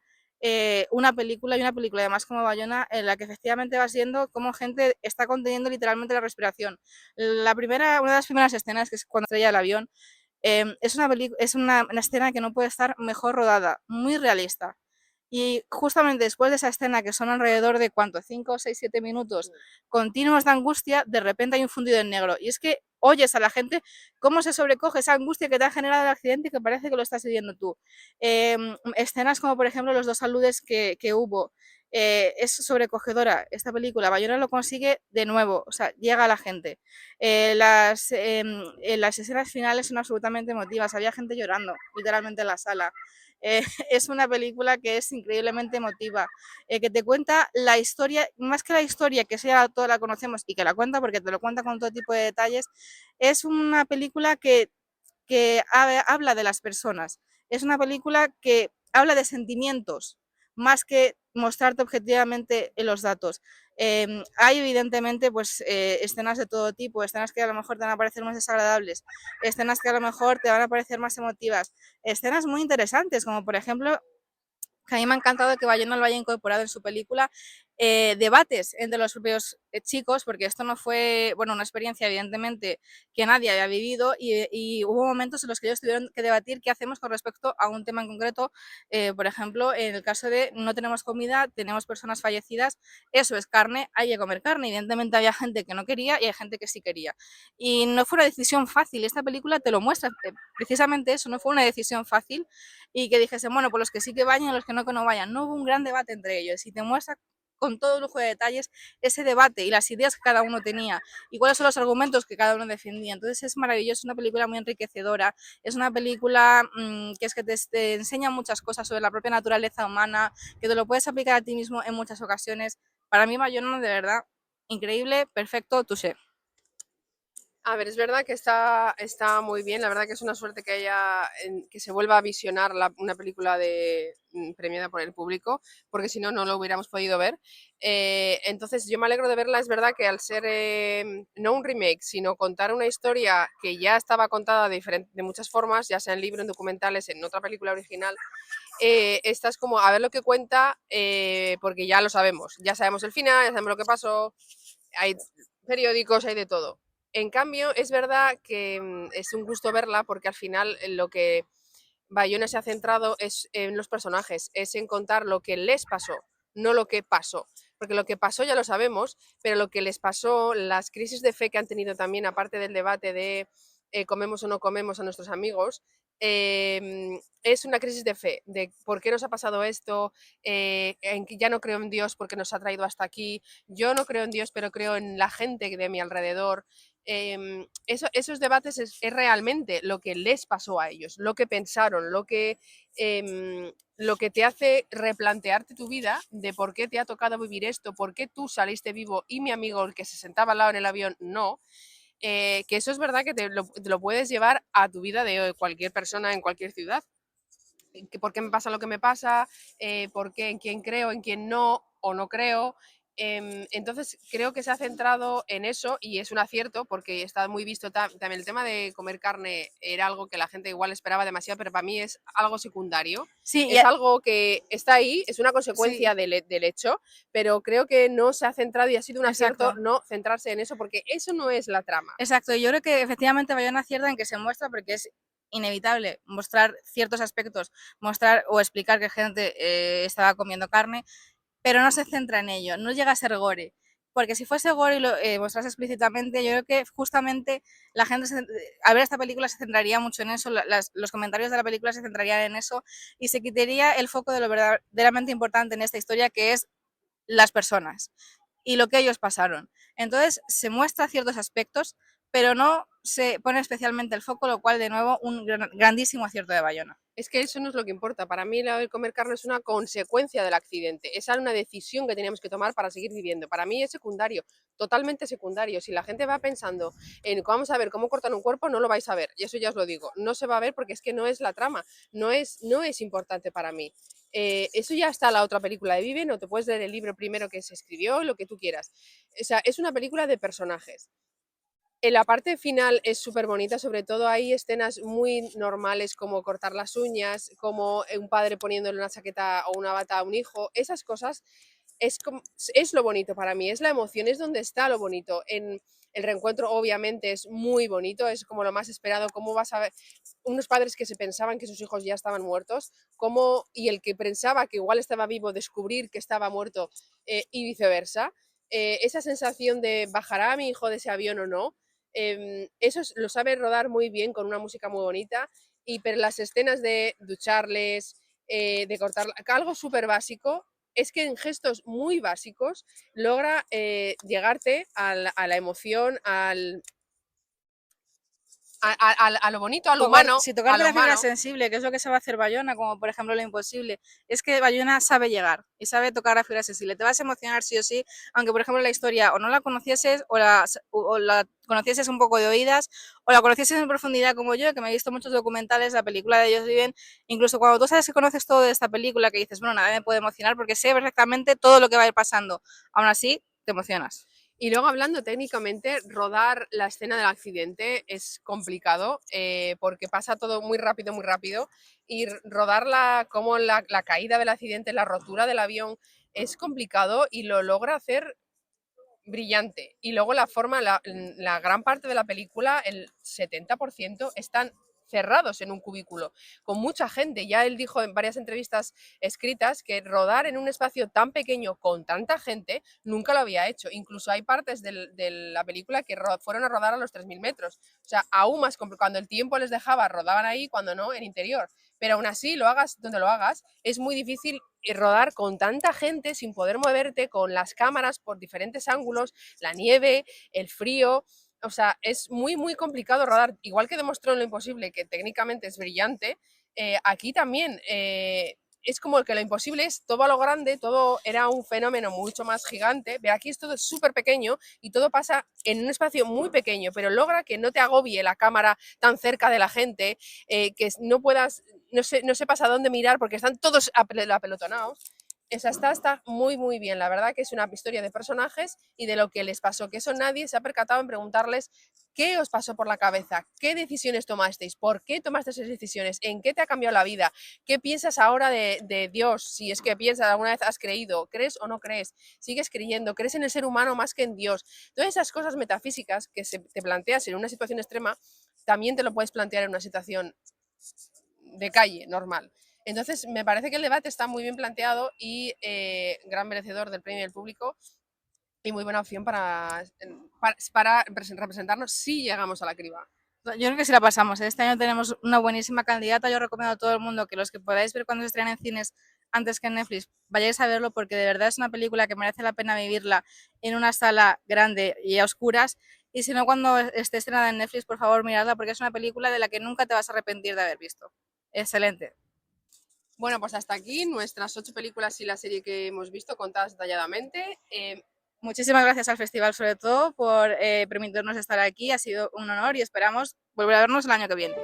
una película y una película además como Bayona en la que efectivamente vas viendo cómo gente está conteniendo literalmente la respiración. Una de las primeras escenas, que es cuando estrella el avión, es una escena que no puede estar mejor rodada, muy realista. Y justamente después de esa escena, que son alrededor de ¿cuánto? 5, 6, 7 minutos continuos de angustia, de repente hay un fundido en negro. Y es que oyes a la gente cómo se sobrecoge esa angustia que te ha generado el accidente y que parece que lo estás viviendo tú. Escenas como, por ejemplo, los dos saludes que hubo. Es sobrecogedora esta película. Bayona lo consigue de nuevo, o sea, llega a la gente. Las escenas finales son absolutamente emotivas. Había gente llorando, literalmente en la sala. Es una película que es increíblemente emotiva, que te cuenta la historia, más que la historia que sea toda la conocemos y que la cuenta porque te lo cuenta con todo tipo de detalles, es una película que habla de las personas, es una película que habla de sentimientos más que mostrarte objetivamente en los datos. Hay evidentemente pues escenas de todo tipo, escenas que a lo mejor te van a parecer más desagradables, escenas que a lo mejor te van a parecer más emotivas, escenas muy interesantes, como por ejemplo que a mí me ha encantado que Bayona lo haya incorporado en su película, debates entre los propios chicos, porque esto no fue, bueno, una experiencia evidentemente que nadie había vivido y hubo momentos en los que ellos tuvieron que debatir qué hacemos con respecto a un tema en concreto, por ejemplo, en el caso de no tenemos comida, tenemos personas fallecidas, eso es carne, hay que comer carne, evidentemente había gente que no quería y hay gente que sí quería. Y no fue una decisión fácil, esta película te lo muestra, precisamente eso, no fue una decisión fácil, y que dijesen, bueno, pues los que sí que vayan y los que no vayan. No hubo un gran debate entre ellos y te muestra con todo lujo de detalles ese debate y las ideas que cada uno tenía y cuáles son los argumentos que cada uno defendía. Entonces es maravilloso, es una película muy enriquecedora, es una película que es que te enseña muchas cosas sobre la propia naturaleza humana, que te lo puedes aplicar a ti mismo en muchas ocasiones. Para mí Bayona, de verdad, increíble, perfecto, touché. A ver, es verdad que está muy bien, la verdad que es una suerte que que se vuelva a visionar una película premiada por el público, porque si no, no lo hubiéramos podido ver. Entonces, yo me alegro de verla, es verdad que al ser no un remake, sino contar una historia que ya estaba contada de muchas formas, ya sea en libro, en documentales, en otra película original, esta es como a ver lo que cuenta, porque ya sabemos el final, ya sabemos lo que pasó, hay periódicos, hay de todo. En cambio, es verdad que es un gusto verla porque al final lo que Bayona se ha centrado es en los personajes, es en contar lo que les pasó, no lo que pasó. Porque lo que pasó ya lo sabemos, pero lo que les pasó, las crisis de fe que han tenido también, aparte del debate de comemos o no comemos a nuestros amigos, es una crisis de fe, de por qué nos ha pasado esto, en que ya no creo en Dios porque nos ha traído hasta aquí, yo no creo en Dios, pero creo en la gente de mi alrededor. Esos debates es realmente lo que les pasó a ellos, lo que pensaron, lo que te hace replantearte tu vida de por qué te ha tocado vivir esto, por qué tú saliste vivo y mi amigo, el que se sentaba al lado en el avión, no. Que eso es verdad que te lo puedes llevar a tu vida de cualquier persona en cualquier ciudad. Que por qué me pasa lo que me pasa, por qué, en quién creo, en quién no o no creo. Entonces creo que se ha centrado en eso y es un acierto porque está muy visto también el tema de comer carne era algo que la gente igual esperaba demasiado, pero para mí es algo secundario. Sí, Es algo que está ahí, es una sí, consecuencia del hecho, pero creo que no se ha centrado y ha sido un acierto exacto. no centrarse en eso porque eso no es la trama. Exacto, yo creo que efectivamente Bayona acierta en que se muestra porque es inevitable mostrar ciertos aspectos, mostrar o explicar que gente estaba comiendo carne, pero no se centra en ello, no llega a ser gore. Porque si fuese gore y lo mostrase explícitamente, yo creo que justamente la gente al ver esta película se centraría mucho en eso, los comentarios de la película se centrarían en eso y se quitaría el foco de lo verdaderamente importante en esta historia, que es las personas y lo que ellos pasaron. Entonces se muestra ciertos aspectos, pero no se pone especialmente el foco, lo cual de nuevo un grandísimo acierto de Bayona. Es que eso no es lo que importa. Para mí, el comer carne es una consecuencia del accidente. Es una decisión que teníamos que tomar para seguir viviendo. Para mí es secundario, totalmente secundario. Si la gente va pensando en vamos a ver cómo cortan un cuerpo, no lo vais a ver. Y eso ya os lo digo. No se va a ver porque es que no es la trama. No es importante para mí. Eso ya está en la otra película de Viven, o te puedes leer el libro primero que se escribió, lo que tú quieras. O sea, es una película de personajes. En la parte final es súper bonita, sobre todo hay escenas muy normales como cortar las uñas, como un padre poniéndole una chaqueta o una bata a un hijo, esas cosas es lo bonito para mí, es la emoción, es donde está lo bonito. En el reencuentro obviamente es muy bonito, es como lo más esperado, cómo vas a ver unos padres que se pensaban que sus hijos ya estaban muertos, y el que pensaba que igual estaba vivo descubrir que estaba muerto, y viceversa. Esa sensación de bajará a mi hijo de ese avión o no, eso lo sabe rodar muy bien con una música muy bonita, pero las escenas de ducharles, de cortar, algo súper básico, es que en gestos muy básicos logra llegarte a la emoción, a lo bonito, Si a tocarte lo la fibra humano. sensible, que es lo que sabe hacer Bayona, como por ejemplo Lo Imposible, es que Bayona sabe llegar y sabe tocar la fibra sensible. Te vas a emocionar sí o sí, aunque por ejemplo la historia o no la conocieses o la conocieses un poco de oídas o la conocieses en profundidad como yo, que me he visto muchos documentales, la película de Ellos Viven, incluso cuando tú sabes que conoces todo de esta película, que dices, bueno, nada me puede emocionar porque sé perfectamente todo lo que va a ir pasando. Aún así, te emocionas. Y luego hablando técnicamente, rodar la escena del accidente es complicado porque pasa todo muy rápido y rodarla como la caída del accidente, la rotura del avión es complicado y lo logra hacer brillante. Y luego la gran parte de la película, el 70%, están cerrados en un cubículo, con mucha gente. Ya él dijo en varias entrevistas escritas que rodar en un espacio tan pequeño con tanta gente nunca lo había hecho. Incluso hay partes de la película que fueron a rodar a los 3.000 metros. O sea, aún más complicado. Cuando el tiempo les dejaba, rodaban ahí, cuando no, en interior. Pero aún así, lo hagas donde lo hagas, es muy difícil rodar con tanta gente sin poder moverte, con las cámaras por diferentes ángulos, la nieve, el frío. O sea, es muy complicado rodar. Igual que demostró en Lo Imposible, que técnicamente es brillante, aquí también es como que lo imposible es todo a lo grande, todo era un fenómeno mucho más gigante. Ve, aquí es todo súper pequeño y todo pasa en un espacio muy pequeño, pero logra que no te agobie la cámara tan cerca de la gente, que no puedas, no sepas a dónde mirar porque están todos apelotonados. Esa está muy bien. La verdad que es una historia de personajes y de lo que les pasó, que eso nadie se ha percatado en preguntarles qué os pasó por la cabeza, qué decisiones tomasteis, por qué tomasteis esas decisiones, en qué te ha cambiado la vida, qué piensas ahora de Dios, si es que piensas, alguna vez has creído, crees o no crees, sigues creyendo, crees en el ser humano más que en Dios. Todas esas cosas metafísicas que te planteas en una situación extrema, también te lo puedes plantear en una situación de calle, normal. Entonces, me parece que el debate está muy bien planteado y gran merecedor del premio del público y muy buena opción para representarnos si llegamos a la criba. Yo creo que sí la pasamos, ¿eh? Este año tenemos una buenísima candidata. Yo recomiendo a todo el mundo que los que podáis ver cuando se estrenen en cines antes que en Netflix, vayáis a verlo porque de verdad es una película que merece la pena vivirla en una sala grande y a oscuras. Y si no, cuando esté estrenada en Netflix, por favor, miradla porque es una película de la que nunca te vas a arrepentir de haber visto. Excelente. Bueno, pues hasta aquí nuestras 8 películas y la serie que hemos visto contadas detalladamente. Muchísimas gracias al festival, sobre todo, por permitirnos estar aquí. Ha sido un honor y esperamos volver a vernos el año que viene.